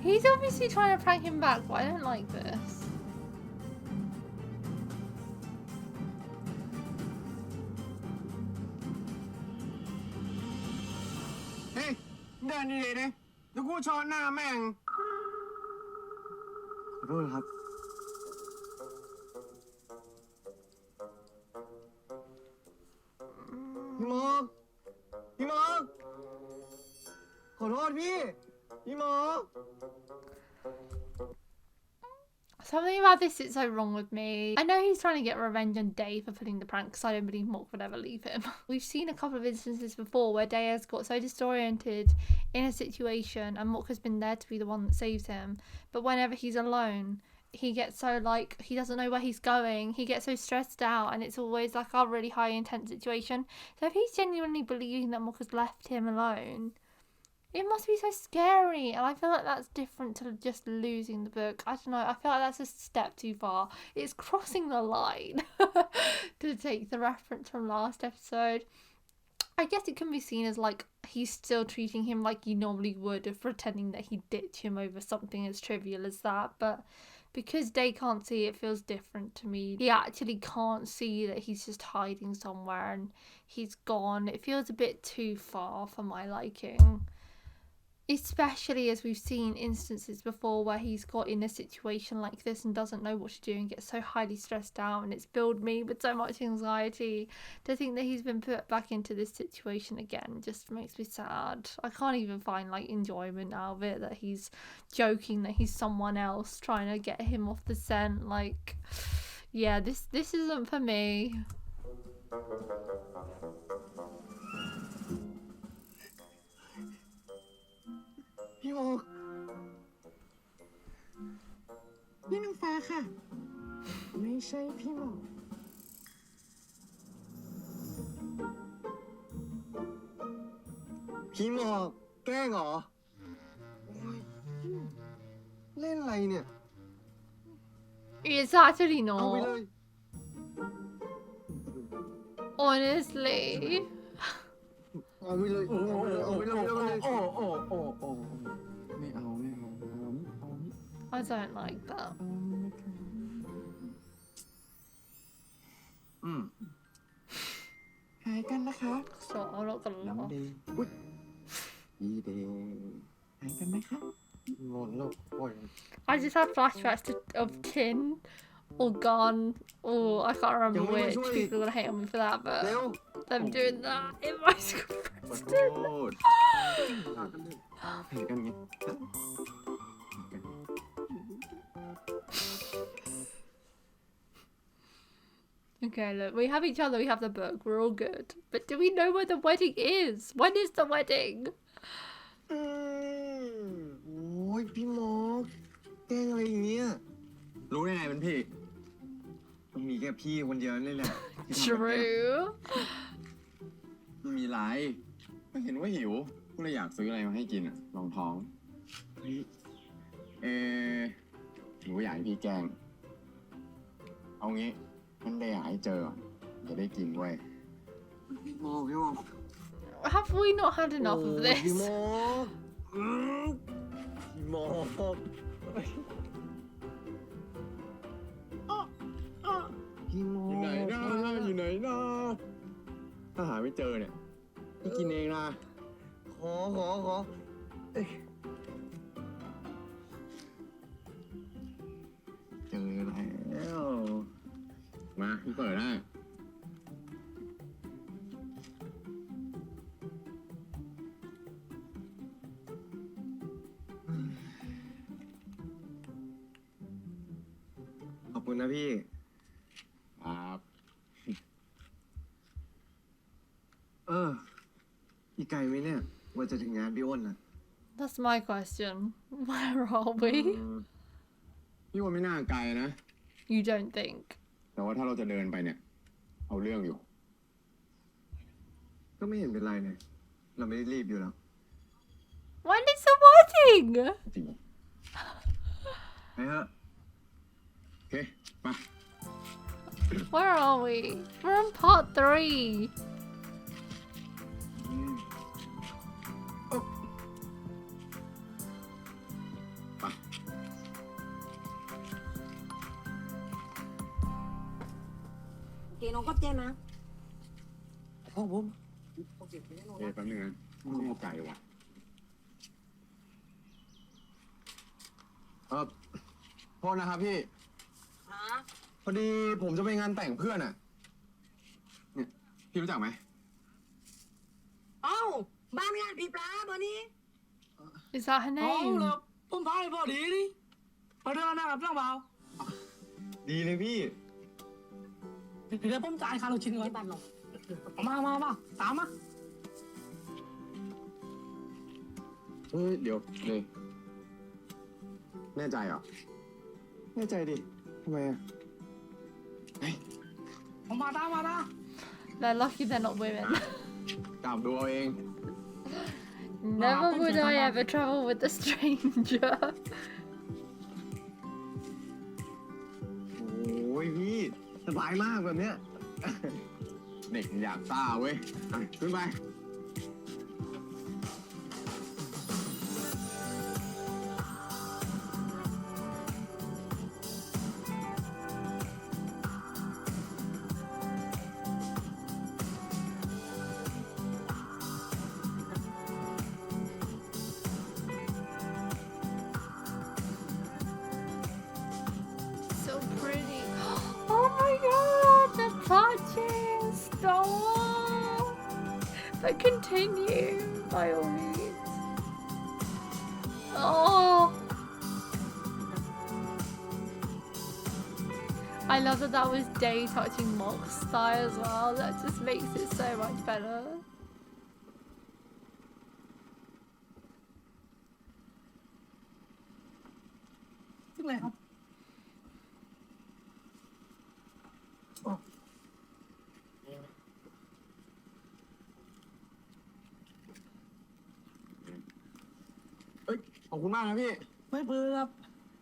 He's obviously trying to prank him back, but I don't like this. เฮ้ยเดินดีๆดิเดี๋ยวกูช้อนหน้าแม่งขอโทษครับ พี่หมอ Something about this is so wrong with me. I know he's trying to get revenge on Day for pulling the prank because I don't believe Mhok would ever leave him. We've seen a couple of instances before where Day has got so disoriented in a situation and Mhok has been there to be the one that saves him. But whenever he's alone, he gets so like, he doesn't know where he's going. He gets so stressed out and it's always like a really high intense situation. So if he's genuinely believing that Mhok has left him alone, it must be so scary, and I feel like that's different to just losing the book. I don't know, I feel like that's a step too far. It's crossing the line to take the reference from last episode. I guess it can be seen as like he's still treating him like he normally would of pretending that he ditched him over something as trivial as that, but because Day can't see, it feels different to me. He actually can't see that he's just hiding somewhere and he's gone. It feels a bit too far for my liking. Especially as we've seen instances before where he's got in a situation like this and doesn't know what to do and gets so highly stressed out, and it's filled me with so much anxiety. To think that he's been put back into this situation again just makes me sad. I can't even find like enjoyment out of it, that he's joking that he's someone else trying to get him off the scent. Like, yeah, this isn't for me.พี่หมอกนี่น้องฟ้าค่ะไม่ใช่พี่หมอกพี่หมอกแกล้งเหรอโอ้ยเล่นอะไรเนี่ย It's actually เอาไป not. เลย Honestly. เอาไปเลยเอาไปเลย ไม่เอา I don't like that. หายกันนะคะ So I'm not gonna น้ำ laugh. แดงอุ๊ยอีแดงหายกันไหมคะงอนแล้วโอ้ย I just had flashbacks of Tin or Gone. Oh, I can't remember which. People are gonna hate on me for that, เร็ว but them doing that in my school ขอโท president. ษเห็นกันไง Okay, look, we have each other, we have the book, we're all good. But do we know where the wedding is? When is the wedding? โอ้ยพี่หมอกแกล้งอะไรอย่างเงี้ย รู้ได้ไงเป็นพี่ มันมีแค่พี่คนเดียวนี่แหละที่ทำแบบเนี้ย True. ไม่มีไรก็เห็นว่าหิวก็เลยอยากซื้ออะไรมาให้กินอ่ะรองท้องหนูอยากให้พี่แกล้งเอางี้งั้นได้อยากให้เจอจะได้กินเว้ย พี่หมอกพี่หมอก Have we not had enough of พี่ this? หมอกพี่หมอกพี่หมอก อยู่ไหนนะอยู่ไหนนะถ้าหาไม่เจอเนี่ยพี่กินเองนะ ขอเอ้ยเจอแล้ว มาพี่เปิดได้ขอบคุณนะพี่ ครับ อีกไกลไหมเนี่ยว่าจะถึงงานพี่อ้นนะ That's my question. Where are we? พี่ว่าไม่น่าไกลนะ You don't think? แต่ว่าถ้าเราจะเดินไปเนี่ยเอาเรื่องอยู่ ก็ไม่เห็นเป็นไรเลยเราไม่ได้รีบอยู่แล้ว When is the wedding? จริง ไปเถอะ โอเคไป Where are we? We're on part 3. ไป เกน้องก็เจนนะ พ่อผม โอเคแป๊บนึงนะไม่แน่ใจว่ะโทษนะครับพี่ พอดีผมจะไปงานแต่งเพื่อนอ่ะ เนี่ยพี่รู้จักไหม เอ้าบ้านงานพี่ปลาเบอร์นี้ Is that her เอา name? เลยผมพาไปพอดีดิไปเดินนะครับน้องเบา ดีเลยพี่ เดี๋ยวผมจ่ายค่าลูกชิ้นก่อนมาตามมา เฮ้ย เดี๋ยวเลยแน่ใจเหรอ แน่ใจดิทำไมอ่ะ ผมมาตาม They're lucky they're not women. กลับดูเอาเอง Never would I ever travel with a stranger. โอ้ยพี่สบายมากแบบเนี้ย เด็กอยากซ่าเว้ยอ่ะขึ้นไป So pretty. Oh my god, the touching. Stop. But continue by all means. Oh. I love that was Day touching Mhok's thigh as well. That just makes it so much better. ซึ่งเลยครับ เฮ้ย ขอบคุณมากนะพี่ ไม่เบื่อครับ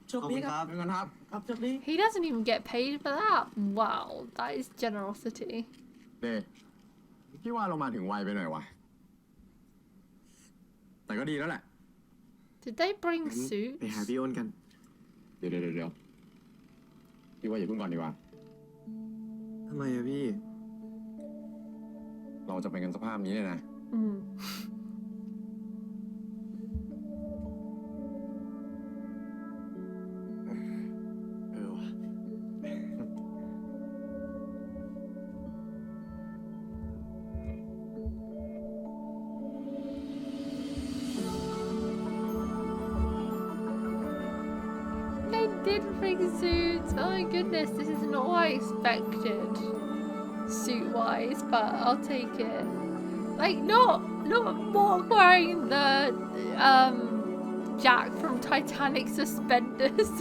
โชคดีครับ เป็นกันครับ ครับโชคดี He doesn't even get paid for that. Wow, that is generosity. เด้พี่ว่าเรามาถึงไวไปหน่อยวะ แต่ก็ดีแล้วแหละ Did they bring ไป suits? หาพี่อ้นกัน เดี๋ยวพี่ว่าอย่าเพิ่งก่อนดีกว่า ทำไมอะพี่ เราจะไปกันสภาพนี้เลยนะ Mm. เออว่ะ They did bring suits. Oh my goodness, this is not what I expected, suit-wise, but I'll take it. Like not Mhok wearing the Jack from Titanic suspenders.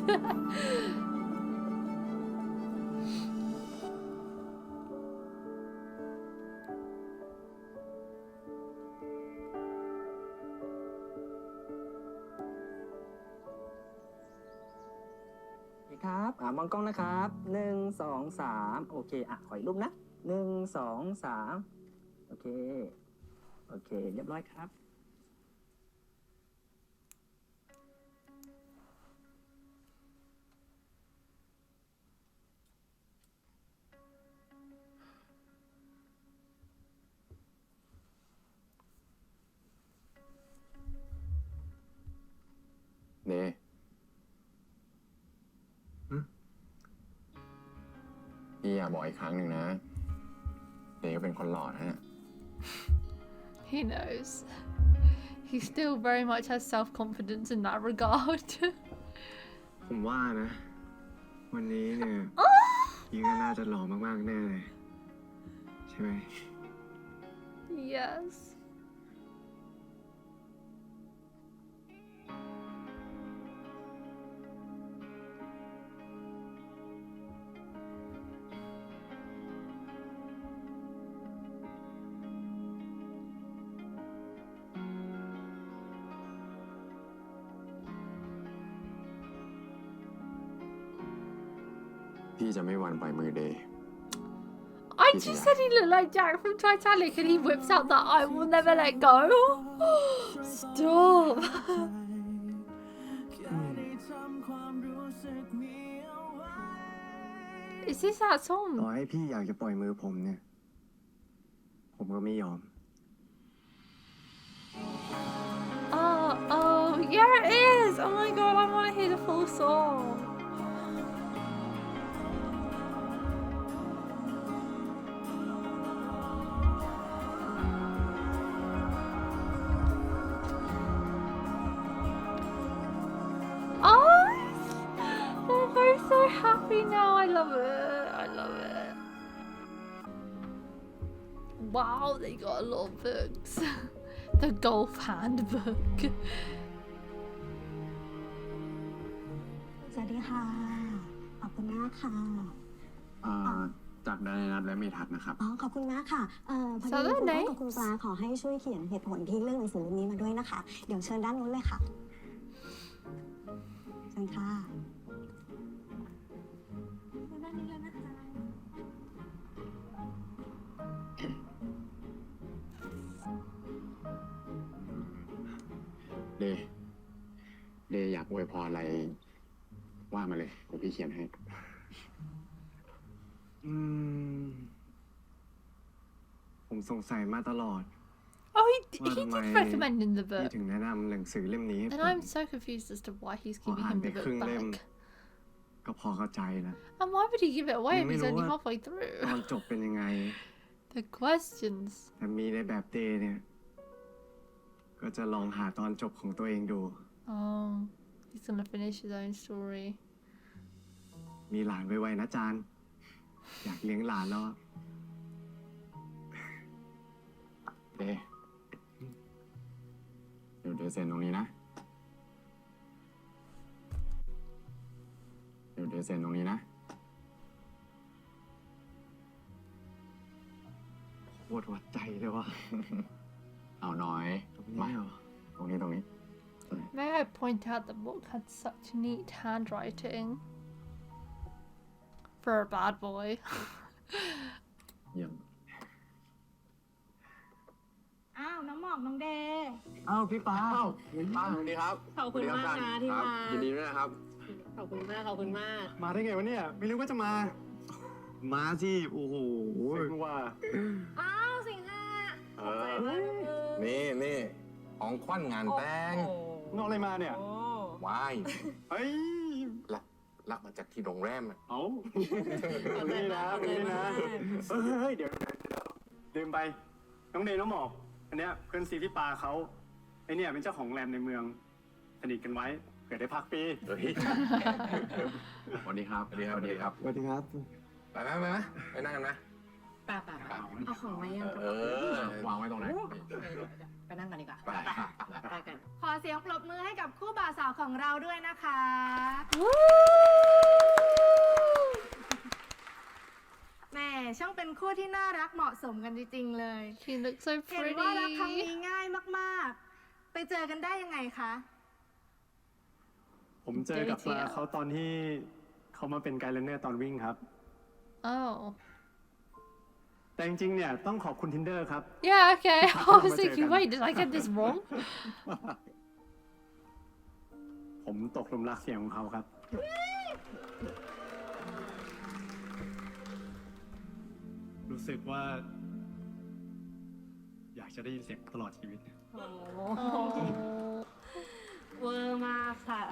ครับมองกล้องนะครับ1 2 3โอเคขออีกรูปนะ1 2 3โอเคเรียบร้อยครับ เน่พี่อยากบอกอีกครั้งหนึ่งนะเน่ก็เป็นคนหล่อนะเนี่ย He knows. He still very much has self-confidence in that regard. ผมว่านะ วันนี้เนี่ยยิงก็น่าจะหล่อมากๆแน่เลยใช่ไหม Yes.พี่จะไม่หวั่นปล่อยมือเดย์ I just said he looked like Jack from Titanic and he whips out that I will never let go. Stop. Is this that ต่อ song? ให้พี่อยากจะปล่อยมือผมเนี่ย ผมก็ไม่ยอม Oh, yeah, it is. Oh my god, I want to hear the full song. happy now. I love it. I love it. Wow, they got a lot of books. The golf handbook. สวัสดีค่ะ ขอบคุณมากค่ะ จากดานนัทและเมทัศน์นะครับ อ๋อ ขอบคุณมากค่ะพอดีคุณพ่อกับคุณปลาขอให้ช่วยเขียนเหตุผลที่เรื่องหนังสือเล่มนี้มาด้วยนะคะ เดี๋ยวเชิญด้านนู้นเลยค่ะเชิญค่ะด้านนี้เลยนะคะ เดย์อยากอวยพรอะไรว่ามาเลยเดี๋ยวพี่เขียนให้ ผมสงสัยมาตลอด Oh, he ว่าทำไม did recommend in the พี่ book. ถึงแนะนำหนังสือเล่มนี้ให้ And ผม I'm so confused as to why he's giving Oh, him the I'm book cรึ่ง back. ก็พอเข้าใจแล้ว And why would he give it away if ไม่ he's รู้ only ว่า halfway ต through? อนจบเป็นยังไง The questions. แต่มีในแบบเดย์เนี่ย ก็จะลองหาตอนจบของตัวเองดู Oh, he's gonna finish his own story. มีหลานไวๆนะจาน อยากเลี้ยงหลานแล้วอะ เดย์เดี๋ยวเซ็นตรงนี้นะ เดี๋ยวเซ็นตรงนี้นะ ปวดหัวใจเลยว่ะ เอาหน่อย มา ไม่เหรอ ตรงนี้ May I point out the book had such neat handwriting for a bad boy. เยี่ยม อ้าว น้องหมอกน้องเดย์ อ้าวพี่ปา สวัสดีครับ ขอบคุณมากนะที่มา ยินดีด้วยนะครับ ขอบคุณมาก ขอบคุณมาก มาได้ไงวะเนี่ย ไม่รู้ว่าจะมา มาสิโอ้โหว่า อ้าวสิงห้า นี่ของขวัญงานแต่ง นอกอะไรมาเนี่ย วาย เฮ้ย ลักมาจากที่โรงแรมอะ เอานี่นะนี่นะเฮ้ยเดี๋ยวลืมไป น้องเดย์น้องหมอกอันเนี้ยเพื่อนซีพี่ปาเขาไอเนี่ยเป็นเจ้าของแรมในเมืองสนิทกันไว้เกิดได้พักปี เฮ้ย สวัสดีครับ สวัสดีครับ สวัสดีครับ ไปนั่งกันนะ ป่าเอาของมายัง วางไว้ตรงไหน ไปนั่งกันดีกว่า ไป ไปกัน ขอเสียงปรบมือให้กับคู่บ่าวสาวของเราด้วยนะคะ แม่ช่างเป็นคู่ที่น่ารักเหมาะสมกันจริงๆเลย He looks so เห็นว่ารักครั้ง pretty. นี้ง่ายมากๆ ไปเจอกันได้ยังไงคะ ผมเจอกับปลาเขาตอนที่เขามาเป็นไกด์ไลเนอร์ตอนวิ่งครับ Oh. แต่จริงๆเนี่ยต้องขอบคุณ Tinder ครับ Yeah, okay. I was Let's thinking, go. wait, did I get this wrong? ผมตกหลุมรักเสียงของเขาครับ รู้สึกว่า อยากจะได้ยินเสียงตลอดชีวิต เวอร์มากค่ะ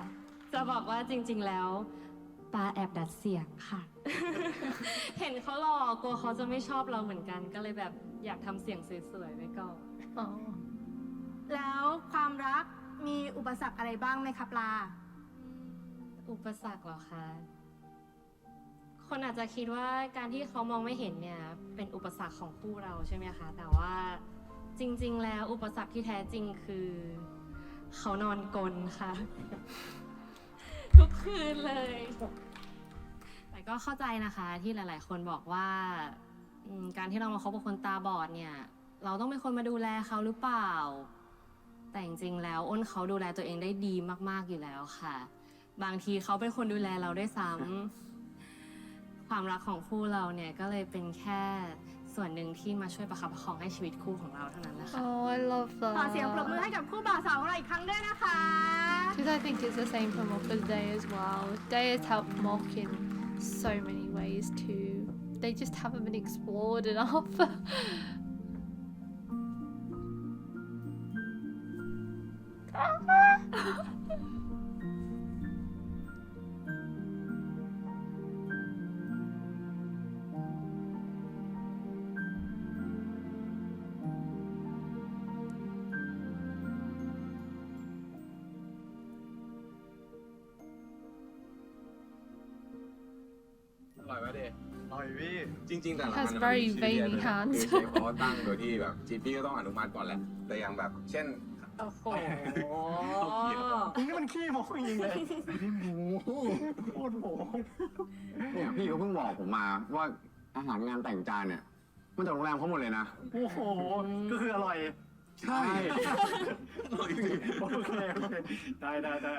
จะบอกว่าจริงๆแล้วปาแอบดัดเสียงค่ะ เห็นเขาหล่อกลัวเขาจะไม่ชอบเราเหมือนกัน ก็เลยแบบอยากทำเสียงสวยๆไว้ก่อน Oh. แล้วความรักมีอุปสรรคอะไรบ้างไหมคะปลา อุปสรรคเหรอคะ คนอาจจะคิดว่าการที่เขามองไม่เห็นเนี่ยเป็นอุปสรรคของคู่เราใช่ไหมคะ แต่ว่าจริงๆแล้วอุปสรรคที่แท้จริงคือเขานอนกลนค่ะ ทุกคืนเลย แต่ก็เข้าใจนะคะที่หลายๆ คนบอกว่าการที่เรามาคบกับคนตาบอดเนี่ยเราต้องเป็นคนมาดูแลเขาหรือเปล่า แต่จริงๆแล้วอ้นเขาดูแลตัวเองได้ดีมากๆอยู่แล้วค่ะ บางทีเขาเป็นคนดูแลเราด้วยซ้ำ ความรักของคู่เราเนี่ยก็เลยเป็นแค่ส่วนหนึ่งที่มาช่วยประคับประคองให้ชีวิตคู่ของเราเท่านั้นแหละค่ะ Oh, I love ขอเสียงปรบมือให้ that. กับคู่บ่าวสาวของเราอีกครั้งด้วยนะคะ Because I think it's the same for Mhok as Day as well. Day has helped Mhok in so many ways too. They just haven't been explored enough. ร่อยไหมเดย์ อร่อยพี่ จริงๆแต่ละ Has อัน very มันมีชื่อเรียก veiny ด้วยนะ hands คือเชฟเขาตั้งโดยที่แบบจีพี่ก็ต้องอนุมัติก่อนแหละแต่อย่างแบบเช่น โอ้โห นี่มันขี้โม้จริงๆเลยพี่หมูโคตรโห เนี่ยพี่เขาเพิ่งบอกผมมาว่าอาหารงานแต่งจานเนี่ยมันจากโรงแรมเขาหมดเลยนะ โอ้โหก็คืออร่อย ใช่ อร่อยจริงโอเคได้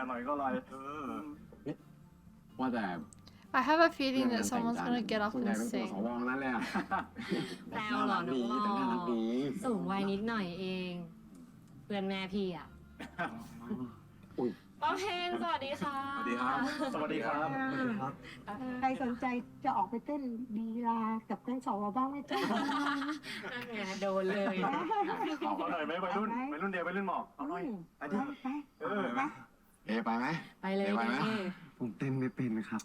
อร่อยก็อร่อยว่าแต่ I have a feeling that someone's gonna get up ส่วนใหญ่ and เป็นตัว sing. สวนั่นเลยอะ แซวเหรอน้อง แต่น่ารักดี สูงวัยนิดหน่อยเอง เพื่อนแม่พี่อ่ะ อุ๊ย ป้าเพนสวัสดีค่ะ สวัสดีครับ สวัสดีครับ ใครสนใจจะออกไปเต้นลีลากับเต้นสวบ้างไหมจ๊ะ นั่นไงโดนเลย เอาหน่อยไหมวัยรุ่นเดียววัยรุ่นหมอกเอาหน่อยอันนี้ ไป ไปไหม ไปเลย ไปไหม เด้ ผมเต้นไม่เป็นครับ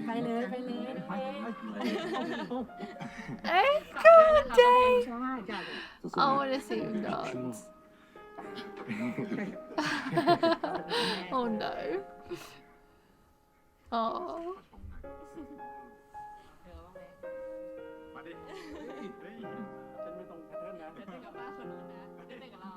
ไปเลยไปเลย Hey, good day. ใช่จ้ะ I wanna see him dance. Oh no. Oh. มาดิฉันไม่ต้องแพทเทิร์นนะ เต้นกับป้าคนนู้นนะเต้นกับเรา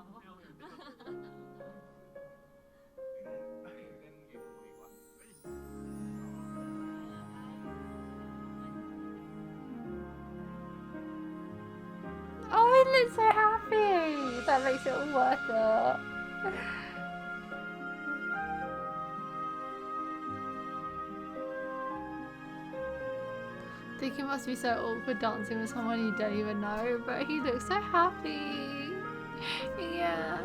Oh, he looks so happy. That makes it all worth it. I think it must be so awkward dancing with someone you don't even know, but he looks so happy. Yeah.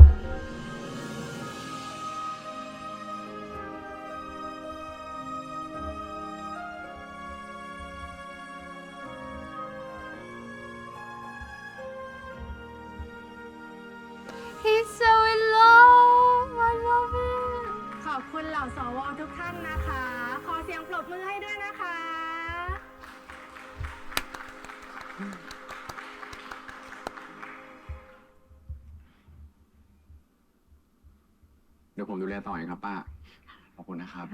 He's so in love. I love it. ขอบคุณเหล่าสวทุกท่านนะคะ ขอเสียงปรบมือให้ด้วยนะคะ เดี๋ยวผมดูแลต่อเองครับป้า ขอบคุณนะครับ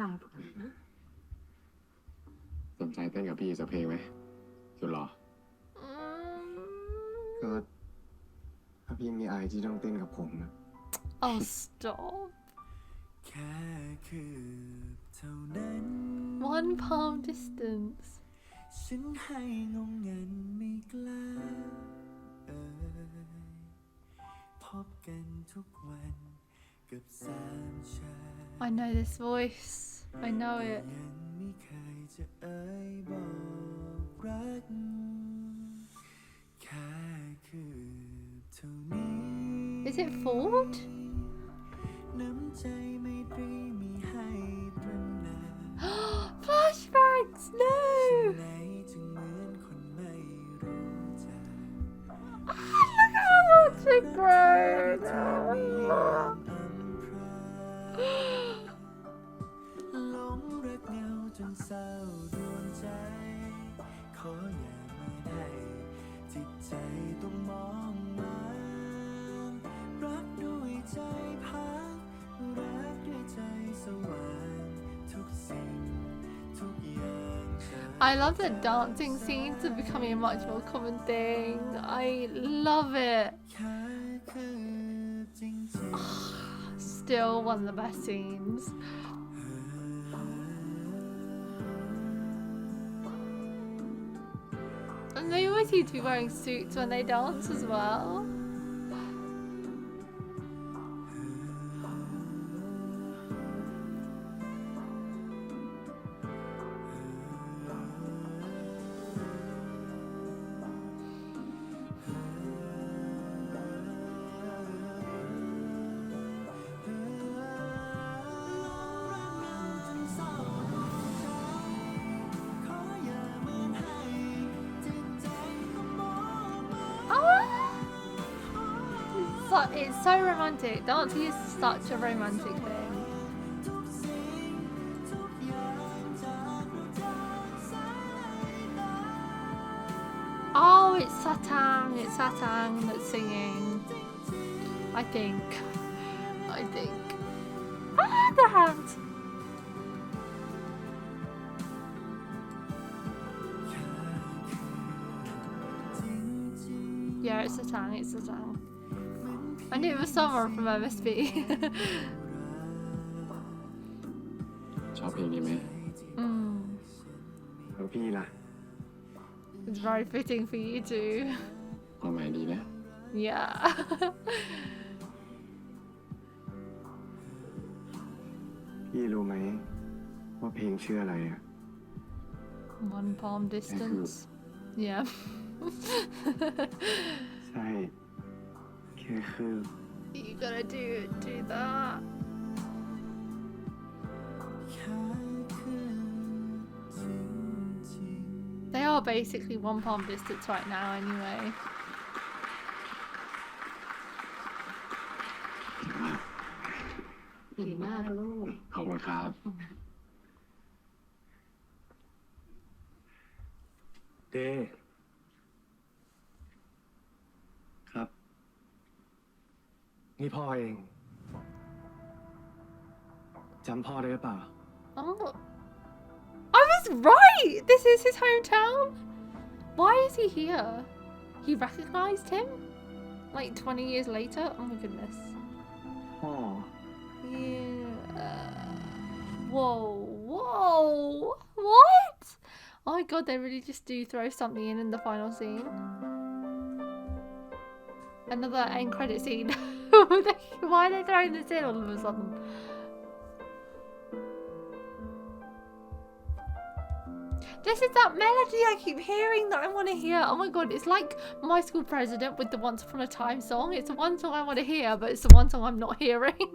สนใจเต้นกับพี่สักเพลงไหมสุดหรอ ก็ถ้าพี่มีอายที่ต้องเต้นกับผมนะ Oh, stop. แค่คืบเท่านั้น One palm distance. ฉันให้งงเงินไม่กล้าพบกันทุกวันกับสามชา I know this voice. I know it. ยังไม่เคยจะเอ่ยบอกรักแค่คืบเท่านี้ Is it Ford? น้ำใจไม่ตรีมีให้ตระหนัก Flashbacks! No! ไหนจึงเหมือนคนไม่รู้จัก Look how much it grown! หลงรักเงาจนเศร้าดวงใจขออย่ามาให้จิตใจต้องมองมารักด้วยใจพักรักด้วยใจสว่างทุกสิ่งทุกอย่าง I love that dancing scenes are becoming a much more common thing. I love it. แค่คืบจริง Still one of the best scenes. And they always seem to be wearing suits when they dance as well. It's so romantic. Dancing is such a romantic thing. Oh, it's Satang. It's Satang that's singing. I think. Ah, the hands. Yeah, it's a tang, it's a tang. I knew it was someone from MSB. ชอบเพลงนี้ไหม แล้วพี่ล่ะ It's very fitting for you too. ความหมายดีนะ Yeah. พี่รู้ไหมว่าเพลงชื่ออะไรอ่ะ One palm distance. Yeah. ใช่แค่คือ You gotta do that. They are basically one palm distance right now anyway. ดีมากลูก ขอบคุณครับ เดครับ นี่พ่อเองจำพ่อได้หรือเปล่า Oh. I was right! This is his hometown? Why is he here? He recognized him? Like 20 years later? Oh my goodness. พ่อ Yeah. Whoa. What? Oh my god, they really just do throw something in the final scene. Another end credit scene. Why are they throwing this in all of a sudden? This is that melody I keep hearing that I want to hear. Oh my god, it's like My School President with the Once Upon a Time song. It's the one song I want to hear, but it's the one song I'm not hearing.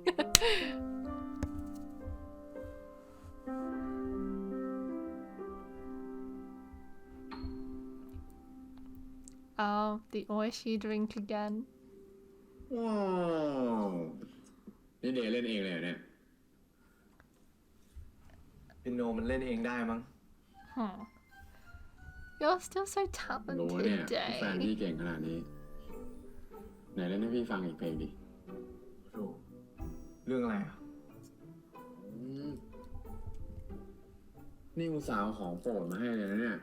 Oh, the Oishi drink again. ว้าวนี่เดย์เล่นเองเลยเหรอเนี่ย เปียโนมันเล่นเองได้มั้ง Huh. You're still so รู้เนี่ย talented, แฟน Day. พี่เก่งขนาดนี้ ไหนเล่นให้พี่ฟังอีกเพลงดิ โอ้เรื่องอะไรอ่ะ นี่อุตส่าห์เอาของโปรดมาให้เลยนะเนี่ย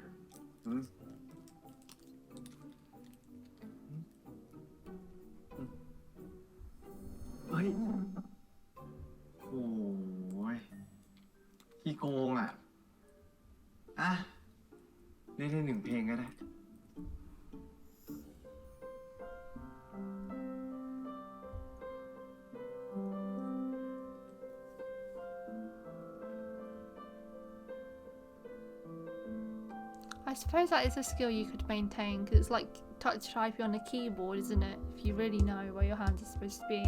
เฮ้ย โอ้ยขี้โกงอ่ะ อ่ะ เล่นได้หนึ่งเพลงก็ได้ I suppose that is a skill you could maintain because it's like touch typing on a keyboard, isn't it? If you really know where your hands are supposed to be,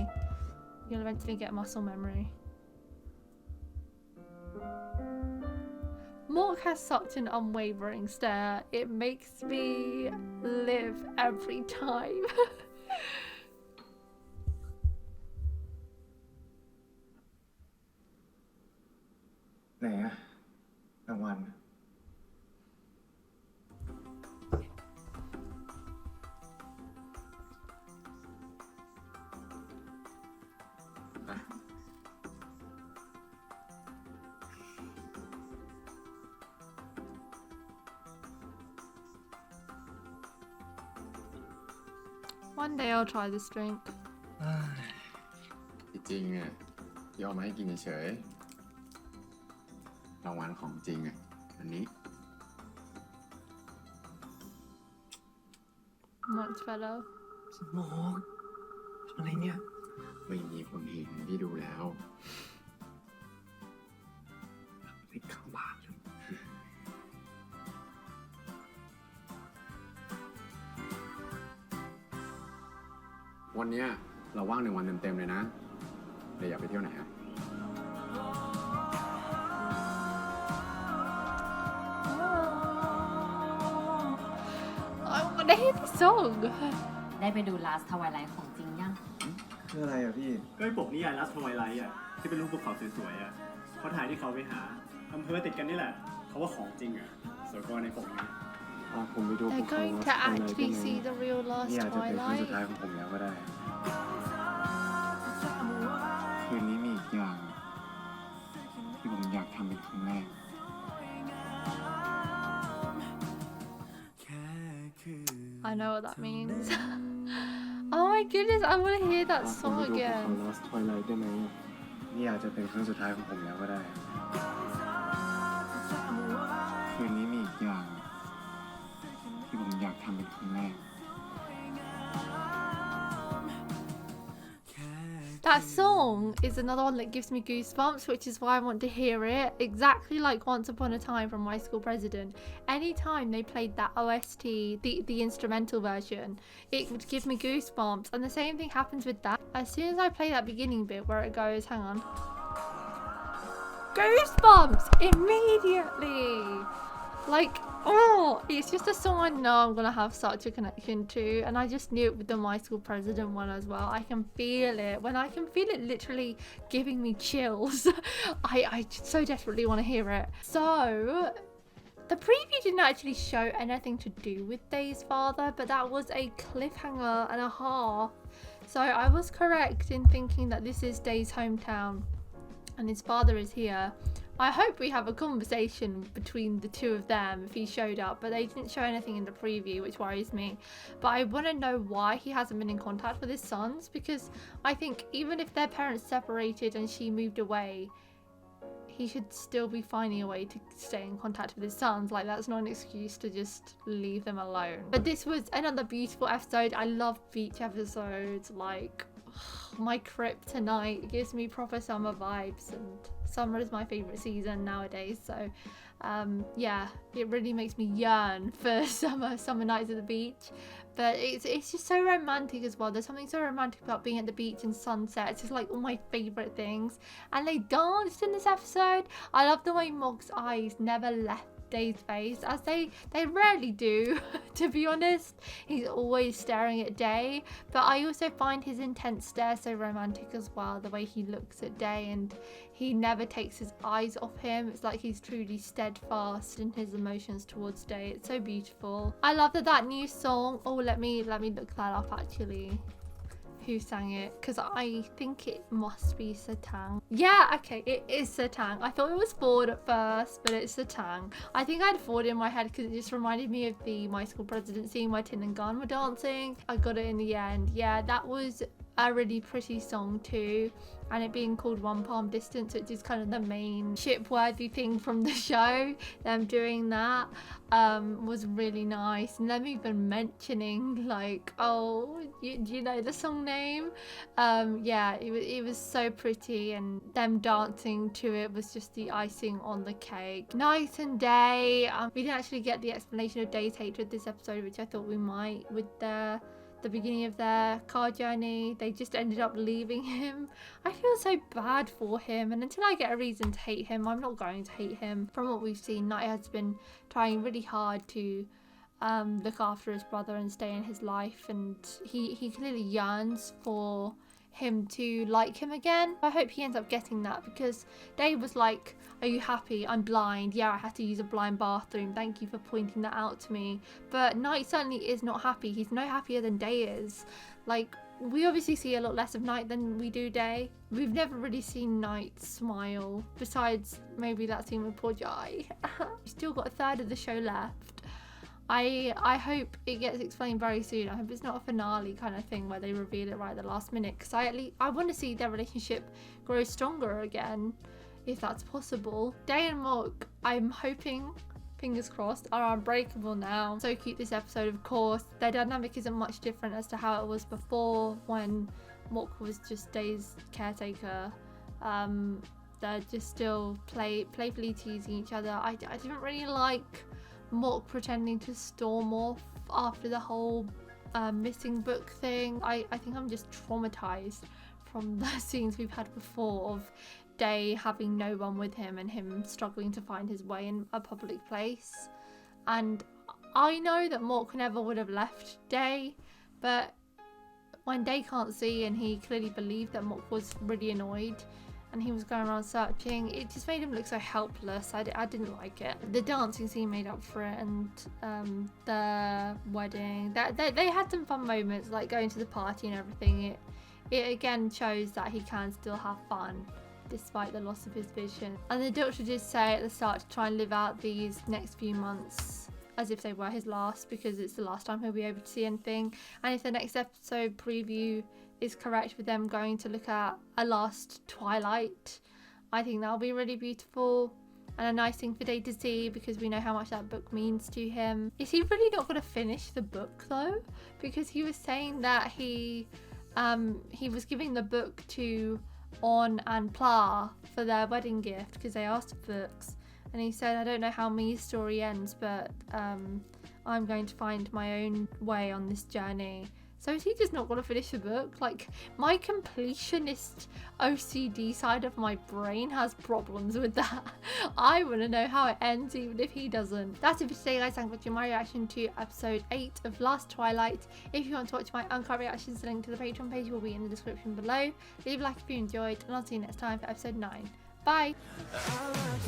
you'll eventually get muscle memory. Mhok has such an unwavering stare. It makes me live every time. ไหนอะรางวัล One day I'll try this drink. จริงๆอ่ะยอมมาให้กินเฉยๆรางวัลของจริงอ่ะอันนี้ Much better. หมอทำอะไรเนี่ย ไม่มีคนเห็นพี่ดูแล้ว ติดข้างบ้านเลย วันเนี้ยเราว่าง1 วันเต็มๆเลยนะเดี๋ยวอยากไปเที่ยวไหนอ่ะ I want to hear the song. ได้ไปดู Last Twilight ของจริงยัง คืออะไรอะพี่ ก็ไอ้ปกนิยาย Last Twilight อ่ะที่เป็นรูปภูเขาสวยๆอ่ะเขาถ่ายที่เขาไปหาอำเภอติดกันนี่แหละเขาว่าของจริงอ่ะสวยกว่าในปกนี้ ผมไปดู They're going to actually see the real นี่ Last อาจจะเป็นคืน Twilight. สุดท้ายของผมแล้วก็ได้ คืนนี้มีอีกอย่างที่ผมอยากทำเป็นครั้งแรก I know what that means. my goodness, I want to hear that ผม song ไปดูภูเขา again. Last Twilight ได้ไหมนี่อาจจะเป็นครั้งสุดท้ายของผมแล้วก็ได้ คืนนี้มีอีกอย่าง ที่ผมอยากทำเป็นครั้งแรก That song is another one that gives me goosebumps, which is why I want to hear it. Exactly like Once Upon a Time from My School President. Anytime they played that OST, the instrumental version, it would give me goosebumps. And the same thing happens with that. As soon as I play that beginning bit where it goes, hang on. Goosebumps immediately. Like, oh, it's just a song I know I'm gonna have such a connection to, and I just knew it with the My School President one as well. I can feel it. When I can feel it literally giving me chills, I so desperately want to hear it. So the preview didn't actually show anything to do with Day's father, but that was a cliffhanger and a half. So I was correct in thinking that this is Day's hometown and his father is here. I hope we have a conversation between the two of them if he showed up, but they didn't show anything in the preview, which worries me. But I want to know why he hasn't been in contact with his sons, because I think even if their parents separated and she moved away, he should still be finding a way to stay in contact with his sons. Like, that's not an excuse to just leave them alone. But this was another beautiful episode. I love beach episodes. Like, my kryptonite. It gives me proper summer vibes, and summer is my favorite season nowadays. So yeah, it really makes me yearn for summer nights at the beach. But it's just so romantic as well. There's something so romantic about being at the beach and sunsets. It's like all my favorite things. And they danced in this episode. I love the way Mhok's eyes never left Day's face, as they rarely do, to be honest. He's always staring at Day, but I also find his intense stare so romantic as well. The way he looks at Day and he never takes his eyes off him. It's like he's truly steadfast in his emotions towards Day. It's so beautiful. I love that new song. Oh, let me look that up actually. Who sang it? Because I think it must be Satang. Yeah, okay, it is Satang. I thought it was Ford at first, but it's Satang. I think I had Ford in my head because it just reminded me of the My School President scene where Tin and Gun were dancing. I got it in the end. Yeah, that was a really pretty song too, and it being called One Palm Distance, which is kind of the main ship-worthy thing from the show. Them doing that was really nice, and them even mentioning like, oh, do you know the song name? Yeah, it was so pretty, and them dancing to it was just the icing on the cake. Night and Day. We didn't actually get the explanation of Day's hatred this episode, which I thought we might with the beginning of their car journey. They just ended up leaving him. I feel so bad for him, and until I get a reason to hate him, I'm not going to hate him. From what we've seen, Night has been trying really hard to look after his brother and stay in his life, and he clearly yearns for him to like him again. I hope he ends up getting that, because Day was like, are you happy? I'm blind. Yeah, I had to use a blind bathroom. Thank you for pointing that out to me. But Night certainly is not happy. He's no happier than Day is. Like, we obviously see a lot less of Night than we do Day. We've never really seen Night smile, besides maybe that scene with poor Jai. We've still got a third of the show left. I hope it gets explained very soon. I hope it's not a finale kind of thing where they reveal it right at the last minute, because I want to see their relationship grow stronger again, if that's possible. Day and Mhok, I'm hoping, fingers crossed, are unbreakable now. So cute this episode, of course. Their dynamic isn't much different as to how it was before when Mhok was just Day's caretaker. They're just still playfully teasing each other. I didn't really like Mhok pretending to storm off after the whole missing book thing. I think I'm just traumatized from the scenes we've had before of Day having no one with him and him struggling to find his way in a public place. And I know that Mhok never would have left Day, but when Day can't see and he clearly believed that Mhok was really annoyed and he was going around searching, it just made him look so helpless. I didn't like it. The dancing scene made up for it, and the wedding, they had some fun moments, like going to the party and everything. It again shows that he can still have fun despite the loss of his vision. And the doctor did say at the start to try and live out these next few months as if they were his last, because it's the last time he'll be able to see anything. And if the next episode preview is correct with them going to look at a Last Twilight, I think that'll be really beautiful and a nice thing for Day to see, because we know how much that book means to him. Is he really not going to finish the book though? Because he was saying that he was giving the book to On and Pla for their wedding gift because they asked for books, and he said, I don't know how Mi's story ends, but I'm going to find my own way on this journey. So is he just not going to finish the book? Like, my completionist OCD side of my brain has problems with that. I want to know how it ends, even if he doesn't. That's it for today, guys. Thanks for watching my reaction to episode 8 of Last Twilight. If you want to watch my uncut reactions, the link to the Patreon page will be in the description below. Leave a like if you enjoyed, and I'll see you next time for episode 9. Bye! I like